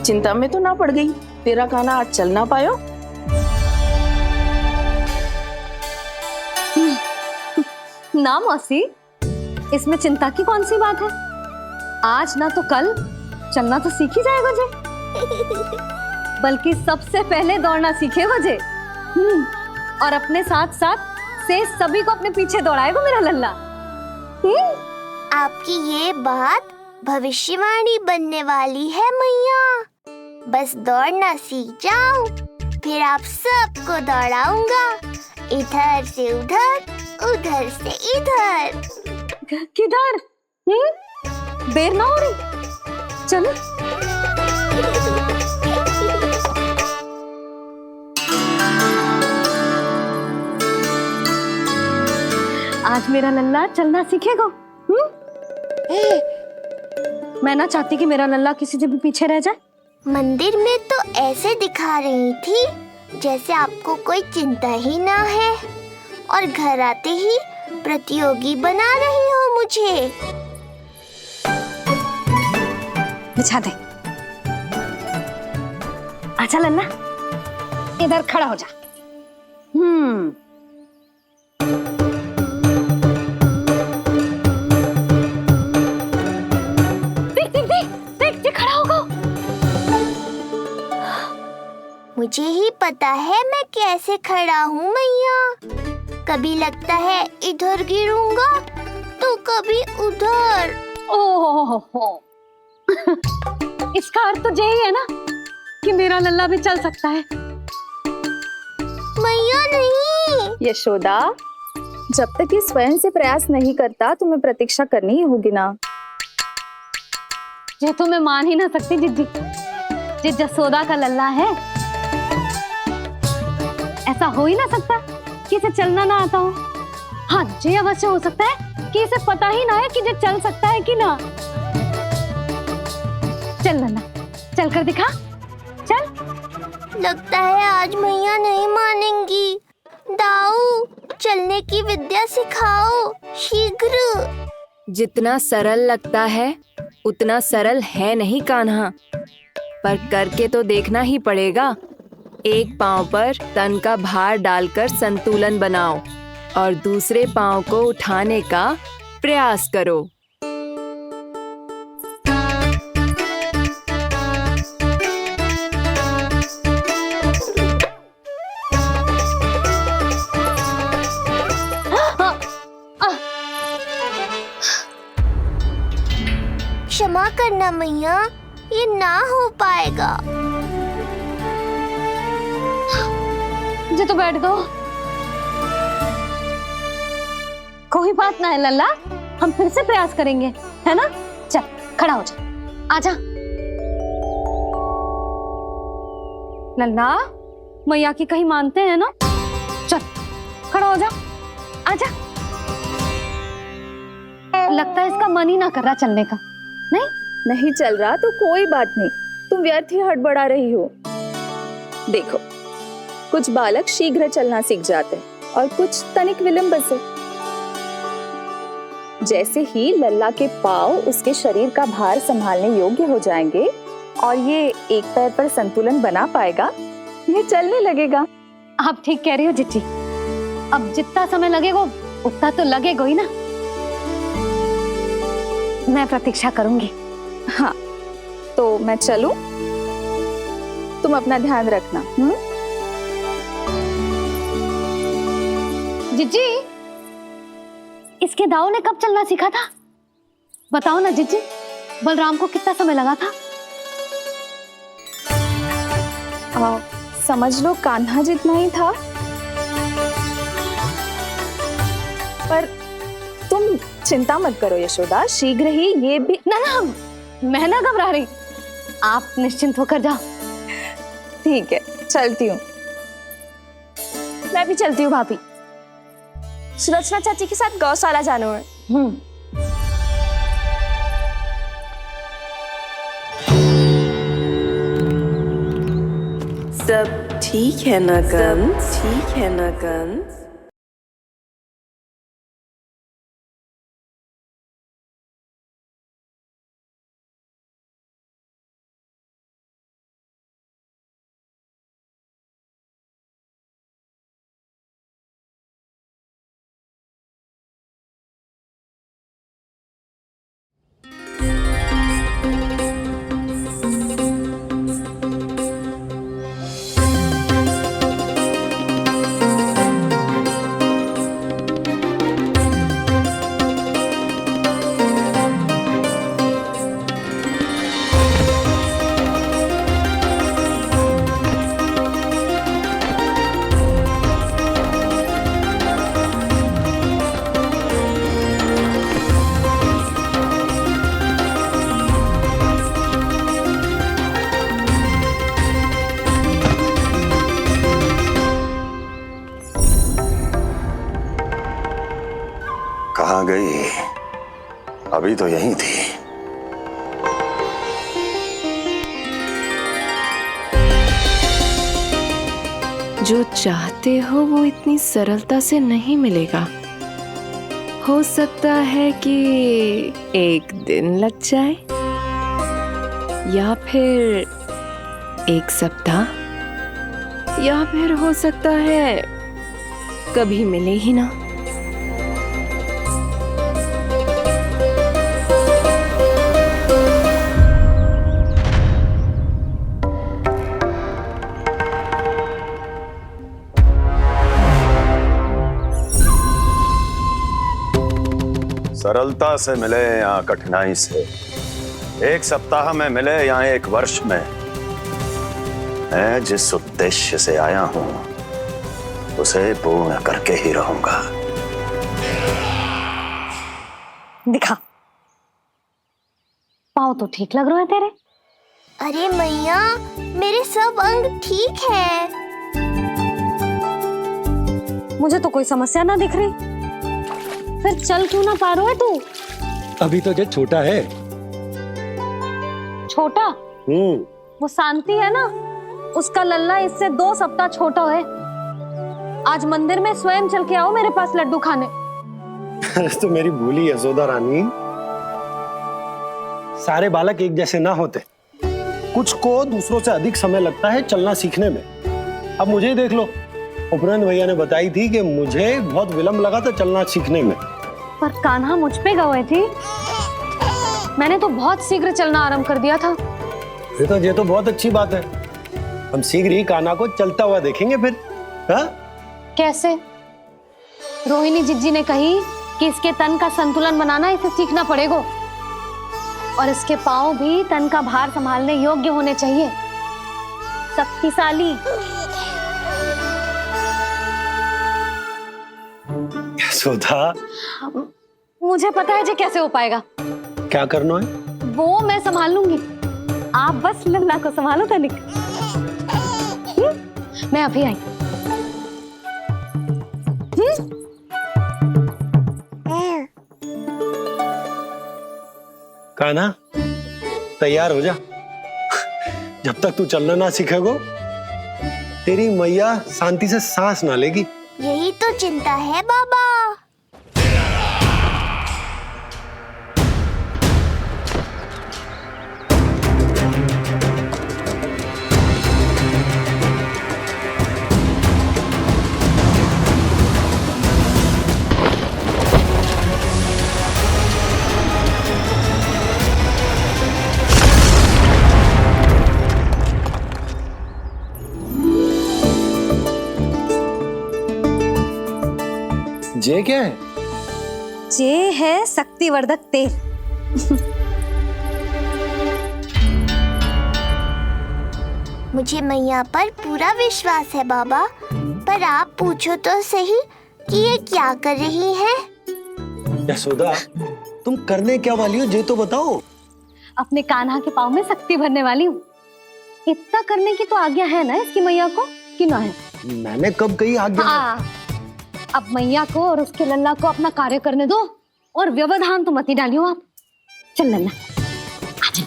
चिंता में तो ना पड़ गई, तेरा कान्हा आज चल ना पायो। ना मौसी, इसमें चिंता की कौन सी बात है? आज ना तो कल चलना तो सीख ही जाएगा जे। बल्कि सबसे पहले दौड़ना सीखेगा जे। और अपने साथ साथ से सभी को अपने पीछे दौड़ाएगा मेरा लल्ला। आपकी ये बात भविष्यवाणी बनने वाली है मैया। बस दौड़ना सीख जाऊं, फिर आप सबको दौड़ाऊंगा, इधर से उधर, उधर से इधर। किधर? देर ना हो रही, चलो। आज मेरा लल्ला चलना सीखेगा। मैं ना चाहती कि मेरा लल्ला किसी से भी पीछे रह जाए। मंदिर में तो ऐसे दिखा रही थी जैसे आपको कोई चिंता ही ना है, और घर आते ही प्रतियोगी बना रही हो मुझे। बिछा दे। आजा लल्ला, इधर खड़ा हो जा। देख खड़ा होगा। मुझे ही पता है मैं कैसे खड़ा हूँ मैया। कभी लगता है इधर गिरूंगा तो कभी उधर। ओह, इसका अर्थ तो यही है ना कि मेरा लल्ला भी चल सकता है। मैया नहीं। यशोदा, जब तक ये स्वयं से प्रयास नहीं करता तुम्हें प्रतीक्षा करनी ही होगी ना। ये तो मैं मान ही ना सकती जिद्दी, ये जसोदा का लल्ला है। ऐसा हो ही ना सकता कि इसे चलना ना आता हो। हाँ, ये अवश्य हो सकता है कि इसे पता ही ना है कि ये चल सकता है कि ना। चल लल्ला, चल कर दिखा, चल। लगता है आज मैया नहीं मानेंगी। दाऊ, चलने की विद्या सिखाओ शीघ्र। जितना सरल लगता है उतना सरल है नहीं कान्हा, पर करके तो देखना ही पड़ेगा। एक पांव पर तन का भार डालकर संतुलन बनाओ और दूसरे पांव को उठाने का प्रयास करो। क्षमा करना मैया, ये ना हो पाएगा। मुझे तो बैठ दो। कोई बात ना है लल्ला, हम फिर से प्रयास करेंगे, है ना? चल खड़ा हो जा, आजा। लल्ला, मैया की कहीं मानते हैं ना? चल खड़ा हो जा, आजा। लगता है इसका मन ही ना कर रहा चलने का। नहीं चल रहा तो कोई बात नहीं, तुम व्यर्थ ही हड़बड़ा रही हो। देखो, कुछ बालक शीघ्र चलना सीख जाते हैं और कुछ तनिक विलंब से। जैसे ही लल्ला के पांव उसके शरीर का भार संभालने योग्य हो जाएंगे और ये एक पैर पर संतुलन बना पाएगा, ये चलने लगेगा। आप ठीक कह रही हो जिज्जी। अब जितना समय लगेगा उतना तो लगेगा ही ना। मैं प्रतीक्षा करूंगी। हाँ, तो मैं चलूं? तुम अपना ध्यान रखना। जिज्जी, इसके दाऊ ने कब चलना सीखा था? बताओ ना जीजी, बलराम को कितना समय लगा था? समझ लो कान्हा जितना ही था। पर तुम चिंता मत करो यशोदा, शीघ्र ही ये भी। ना ना, मैं ना घबरा रही, आप निश्चिंत होकर जाओ। ठीक है, चलती हूँ। मैं भी चलती हूँ भाभी। सुलोचना चाची के साथ गौशाला जाना है। सब ठीक है ना कंस? ठीक है ना कंस? कहाँ गई? अभी तो यहीं थी। जो चाहते हो वो इतनी सरलता से नहीं मिलेगा। हो सकता है कि एक दिन लग जाए या फिर एक सप्ताह, या फिर हो सकता है कभी मिले ही ना। सरलता से मिले या कठिनाई से, एक सप्ताह में मिले या एक वर्ष में, मैं जिस उद्देश्य से आया हूं उसे पूर्ण करके ही रहूंगा। दिखा, पाँव तो ठीक लग रहे हैं तेरे। अरे मैया, मेरे सब अंग ठीक है। मुझे तो कोई समस्या ना दिख रही, फिर चल क्यों ना पा रहा है तू? अभी तो जो छोटा है। छोटा? वो शांति है ना, उसका लल्ला इससे 2 सप्ताह छोटा है। आज मंदिर में स्वयं चल के आओ मेरे पास लड्डू खाने। तो मेरी भूली यशोदा रानी, सारे बालक एक जैसे ना होते, कुछ को दूसरों से अधिक समय लगता है चलना सीखने में। अब मुझे ही देख लो, उपरांत भैया ने बताई थी कि मुझे बहुत विलंब लगा था चलना सीखने में। पर कान्हा मुझ पे गए थी, मैंने तो बहुत शीघ्र चलना आरंभ कर दिया था। ये तो बहुत अच्छी बात है। हम शीघ्र ही कान्हा को चलता हुआ देखेंगे फिर। हाँ? कैसे? रोहिणी जिज्जी ने कही कि इसके तन का संतुलन बनाना इसे सीखना पड़ेगा, और इसके पांव भी तन का भार संभालने योग्य होने चाहिए, शक्तिशाली। यशोदा, मुझे पता है जी कैसे हो पाएगा। क्या करना है? वो मैं संभाल लूंगी, आप बस लल्ला को संभालो तनिक। मैं अभी आई। कान्हा, तैयार हो जा। जब तक तू चलना ना सीखेगो, तेरी मैया शांति से सांस ना लेगी। यही तो चिंता है बाबा। ये क्या है? ये है शक्तिवर्धक तेल। मुझे मैया पर पूरा विश्वास है बाबा, पर आप पूछो तो सही कि ये क्या कर रही है। यशोदा, तुम करने क्या वाली हो ये तो बताओ। अपने कान्हा के पाँव में शक्ति भरने वाली हूँ। इतना करने की तो आज्ञा है ना इसकी मैया को, कि ना है? मैंने कब कही आज्ञा? हाँ, अब मैया को और उसके लल्ला को अपना कार्य करने दो और व्यवधान तो मत ही डालियो आप। चल लल्ला, आजा।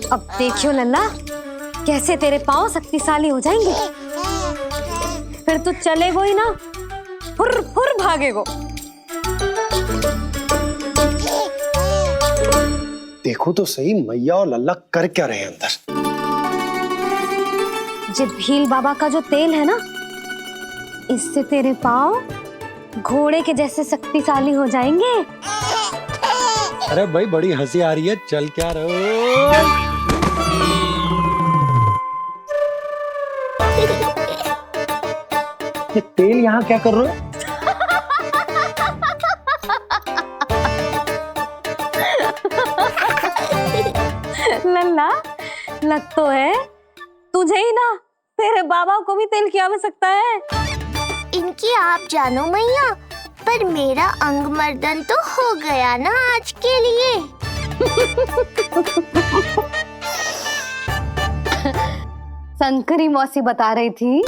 अब देखियो लल्ला, कैसे तेरे पाँव शक्तिशाली हो जाएंगे। फिर तू चलेगो ही ना, फुर फुर भागेगो। देखो तो सही मैया और लल्ला कर क्या रहे हैं अंदर। ये भील बाबा का जो तेल है ना, इससे तेरे पाँव घोड़े के जैसे शक्तिशाली हो जाएंगे। अरे भाई बड़ी हंसी आ रही है, चल क्या रहे। ये तेल यहाँ क्या कर रहे हो? लल्ला, लग तो है तुझे ही ना, तेरे बाबा को भी तेल की आवश्यकता है। इनकी आप जानो मैया, पर मेरा अंग मर्दन तो हो गया ना आज के लिए। शंकरी मौसी बता रही थी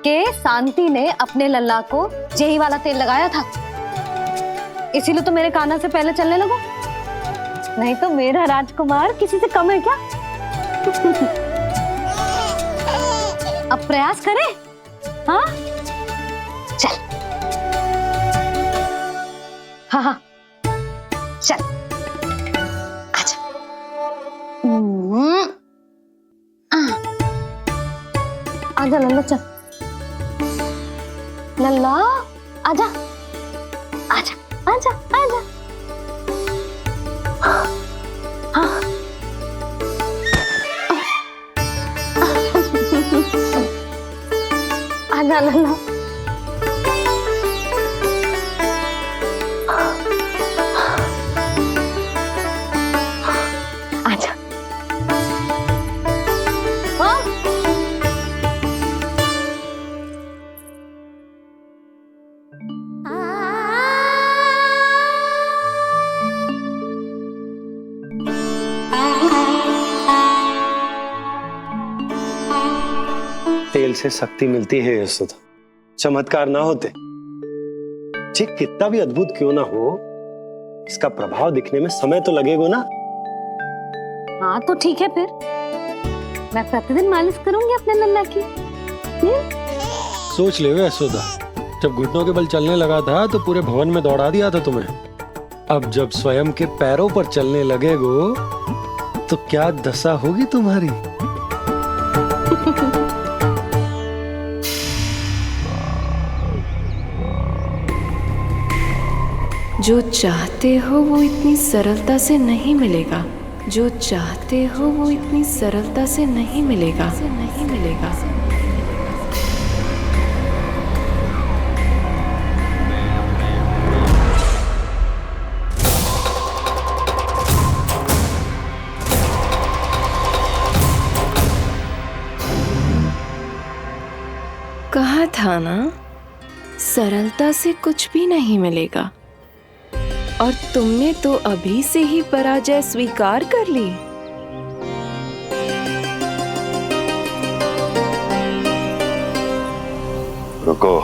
कि शांति ने अपने लल्ला को यही वाला तेल लगाया था, इसीलिए तो मेरे कान्हा से पहले चलने लगो। नहीं तो मेरा राजकुमार किसी से कम है क्या? अब प्रयास करें? हाँ चल, हाँ चल, आजा। आजा लल्ला, चल लल्ला, आजा आजा आजा आजा। हाँ आजा लल्ला। आजा। तेल से शक्ति मिलती है यशोदा, चमत्कार ना होते। जी कितना भी अद्भुत क्यों ना हो, इसका प्रभाव दिखने में समय तो लगेगा ना। हाँ तो ठीक है, फिर मैं प्रतिदिन मालिश करूंगी अपने लल्ला की। सोच ले यशोदा, जब घुटनों के बल चलने लगा था तो पूरे भवन में दौड़ा दिया था तुम्हें। अब जब स्वयं के पैरों पर चलने लगेगो तो क्या दशा होगी तुम्हारी। जो चाहते हो वो इतनी सरलता से नहीं मिलेगा, जो चाहते हो वो इतनी सरलता से नहीं मिलेगा, नहीं मिलेगा। कहा था ना, सरलता से कुछ भी नहीं मिलेगा। और तुमने तो अभी से ही पराजय स्वीकार कर ली। रुको,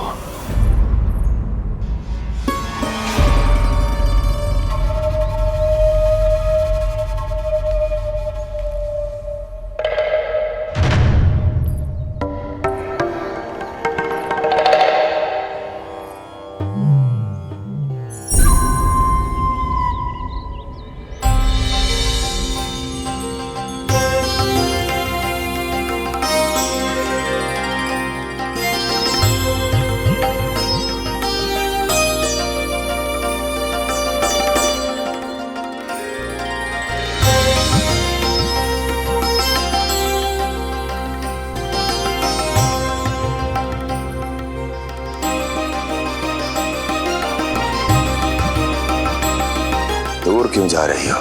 क्यों जा रही हो?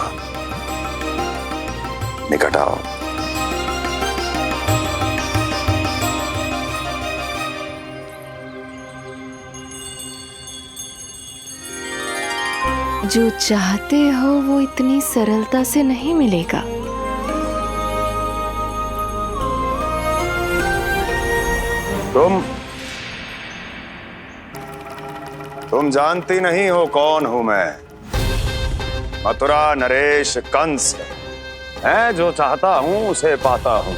निकट आओ। जो चाहते हो वो इतनी सरलता से नहीं मिलेगा। तुम जानती नहीं हो कौन हूं मैं। मथुरा नरेश कंस है, जो चाहता हूं उसे पाता हूं।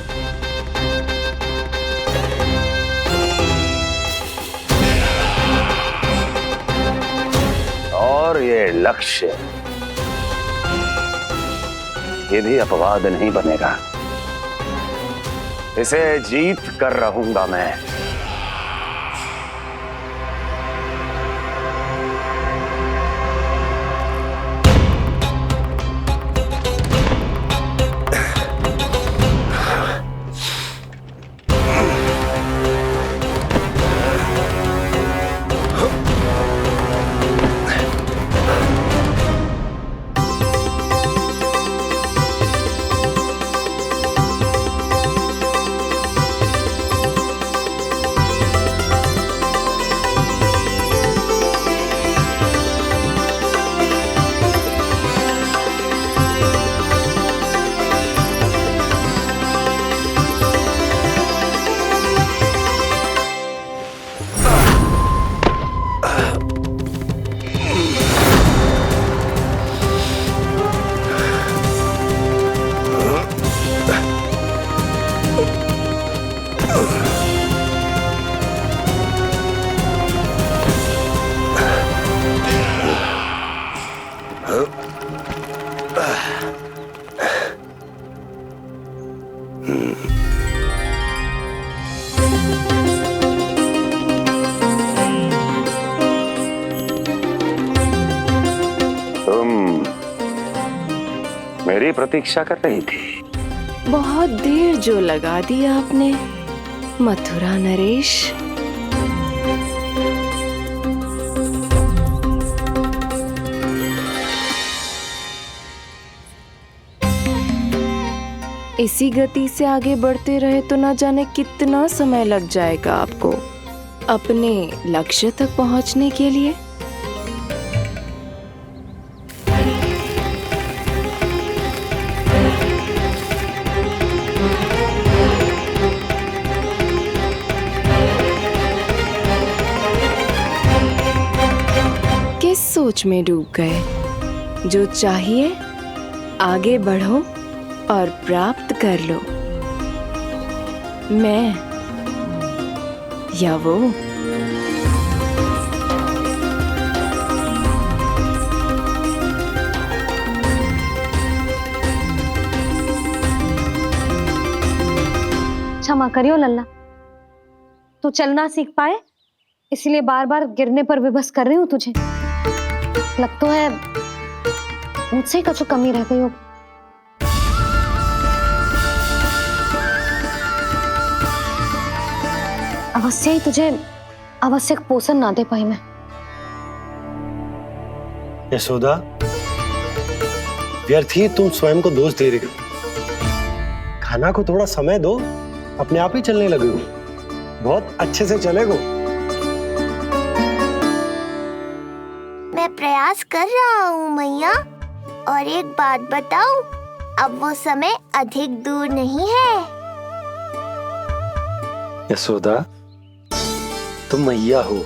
और ये लक्ष्य, ये भी अपवाद नहीं बनेगा। इसे जीत कर रहूंगा मैं। मेरी प्रतीक्षा कर रही थी। बहुत देर जो लगा दी आपने मथुरा नरेश। इसी गति से आगे बढ़ते रहे तो ना जाने कितना समय लग जाएगा आपको अपने लक्ष्य तक पहुंचने के लिए। किस सोच में डूब गए? जो चाहिए आगे बढ़ो और प्राप्त कर लो। मैं या वो? क्षमा करियो लल्ला, तू चलना सीख पाए इसलिए बार बार गिरने पर विवश कर रही हूँ तुझे। लगता है मुझसे कछु कमी रह गई हो। अवश्य ही तुझे आवश्यक पोषण ना दे पाई मैं। यशोदा, व्यर्थ ही तुम स्वयं को दोष दे रही हो। खाना को थोड़ा समय दो, अपने आप ही चलने लगे हो। बहुत अच्छे से चलेगो। मैं प्रयास कर रहा हूँ मैया। और एक बात बताऊं, अब वो समय अधिक दूर नहीं है। यशोदा, तुम मैया हो।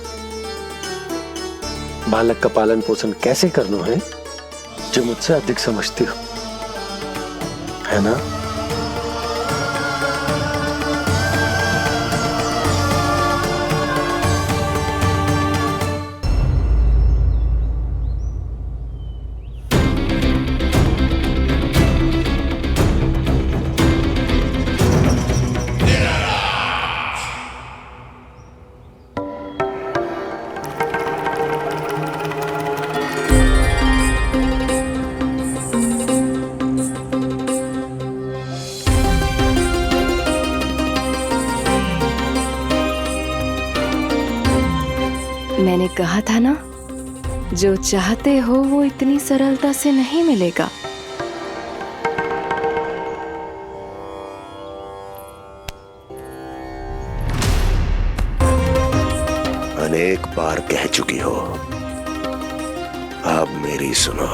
बालक का पालन पोषण कैसे करना है जो मुझसे अधिक समझती हो, है ना? मैंने कहा था ना, जो चाहते हो वो इतनी सरलता से नहीं मिलेगा। अनेक बार कह चुकी हो, अब मेरी सुनो।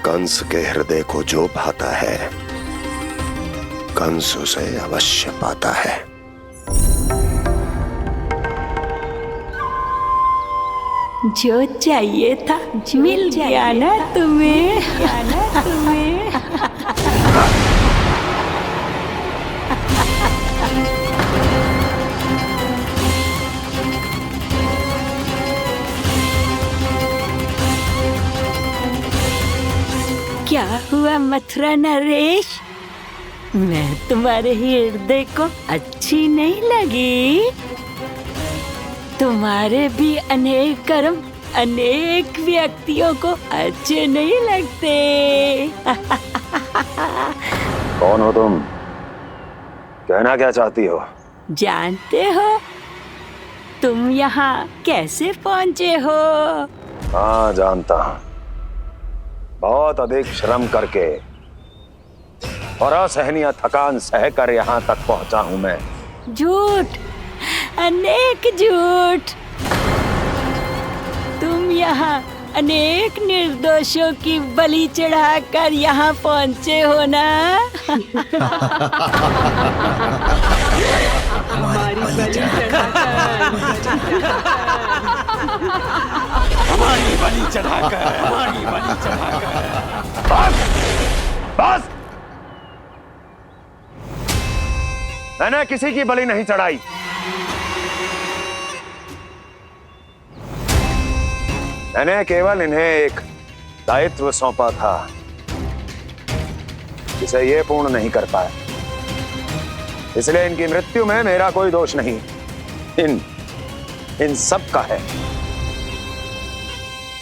कंस के हृदय को जो भाता है, कंस उसे अवश्य पाता है। जो चाहिए था मिल गया ना तुम्हें। क्या हुआ मथुरा नरेश, मैं तुम्हारे हृदय को अच्छी नहीं लगी? तुम्हारे भी अनेक कर्म अनेक व्यक्तियों को अच्छे नहीं लगते। कौन हो तुम? कहना क्या चाहती हो? जानते हो तुम यहाँ कैसे पहुँचे हो? हाँ जानता हूँ। बहुत अधिक श्रम करके और असहनीय थकान सहकर यहाँ तक पहुँचा हूँ मैं। झूठ, अनेक झूठ। तुम यहाँ अनेक निर्दोषों की बलि चढ़ाकर यहाँ पहुँचे हो ना? हमारी बलि चढ़ाकर बस! मैंने किसी की बलि नहीं चढ़ाई। मैंने केवल इन्हें एक दायित्व सौंपा था, जिसे ये पूर्ण नहीं कर पाया। इसलिए इनकी मृत्यु में मेरा कोई दोष नहीं, इन सब का है।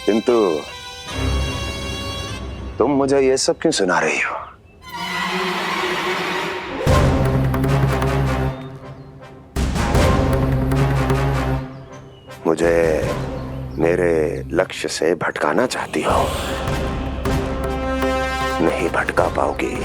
किंतु तुम मुझे ये सब क्यों सुना रही हो? मुझे मेरे लक्ष्य से भटकाना चाहती हो? नहीं भटका पाओगी।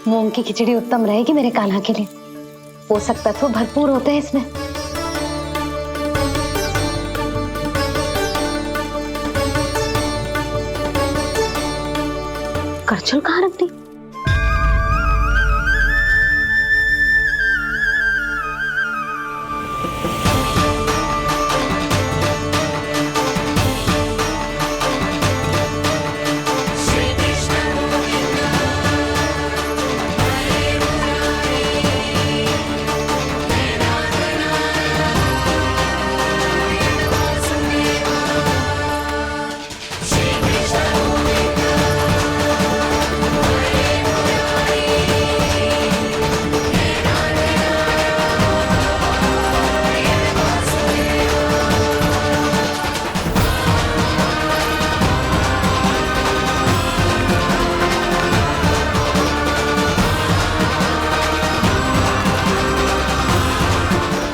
मूंग की खिचड़ी उत्तम रहेगी मेरे कान्हा के लिए। पोषक तत्व भरपूर होते हैं इसमें। करछुल कहाँ रख दी?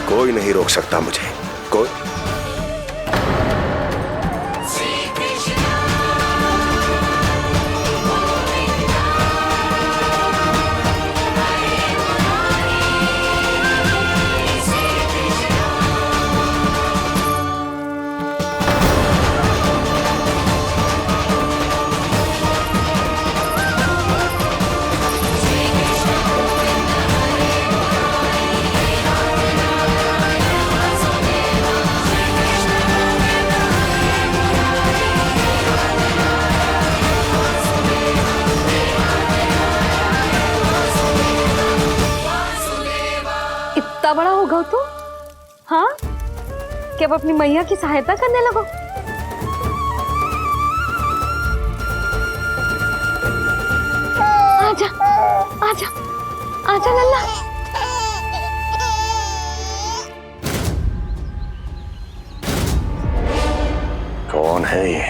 कोई नहीं रोक सकता मुझे, कोई। इतना बड़ा हो गया तू? हाँ, कि अब अपनी मैया की सहायता करने लगो। आजा, आजा, आजा लल्ला। कौन है ये?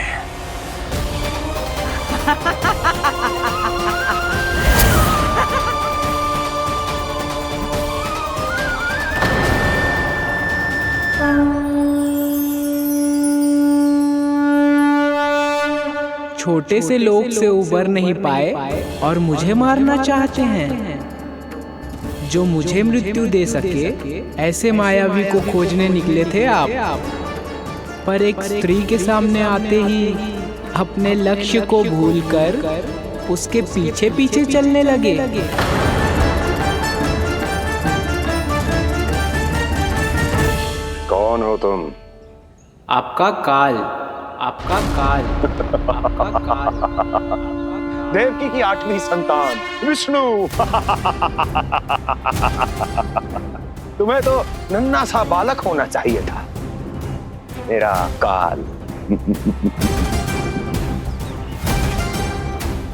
छोटे से लोग से उबर नहीं पाए और मुझे मारना चाहते हैं। जो मुझे मृत्यु दे सके ऐसे मायावी को खोजने निकले थे आप, पर एक स्त्री के सामने आते ही अपने लक्ष्य को भूलकर उसके पीछे पीछे चलने लगे। कौन हो तुम? आपका काल, आपका काल, आपका काल। देवकी की 8वीं संतान विष्णु। तुम्हें तो नन्हा सा बालक होना चाहिए था, मेरा काल।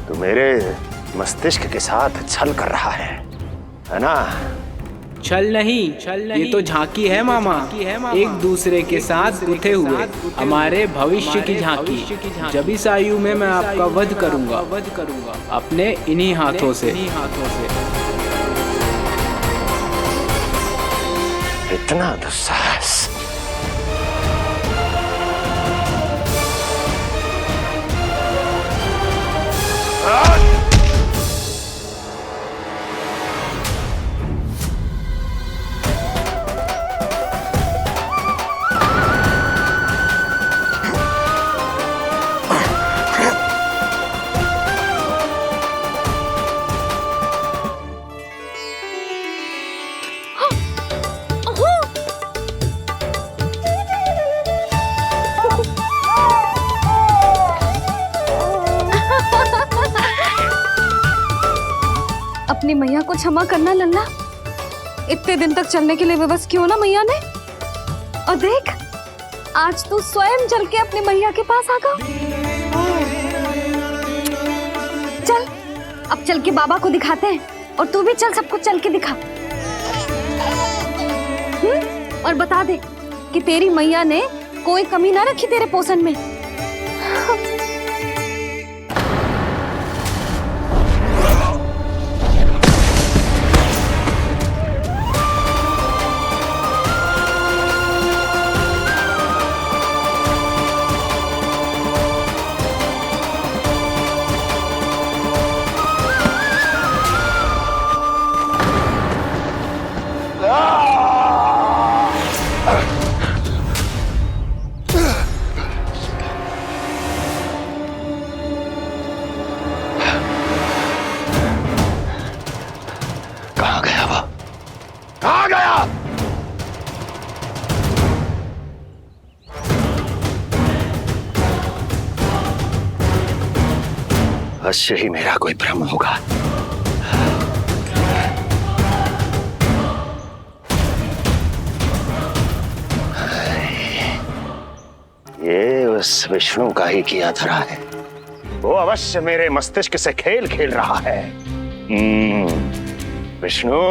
तो मेरे मस्तिष्क के साथ छल कर रहा है ना? छल नहीं, ये तो झांकी है मामा। एक दूसरे के साथ गुथे हुए हमारे भविष्य की झांकी। जब इस आयु में मैं आपका वध करूंगा अपने इन्हीं हाथों से। इतना दुस्साहस! अपनी मैया को क्षमा करना लल्ला। इतने दिन तक चलने के लिए विवश क्यों ना मैया ने। और देख, आज तू स्वयं चल के अपनी मैया के पास आ गया। चल, अब चल के बाबा को दिखाते हैं। और तू भी चल, सबको चल के दिखा। और बता दे कि तेरी मैया ने कोई कमी ना रखी तेरे पोषण में। अवश्य ही मेरा कोई भ्रम होगा। ये उस विष्णु का ही किया धरा है। वो अवश्य मेरे मस्तिष्क से खेल खेल रहा है। विष्णु,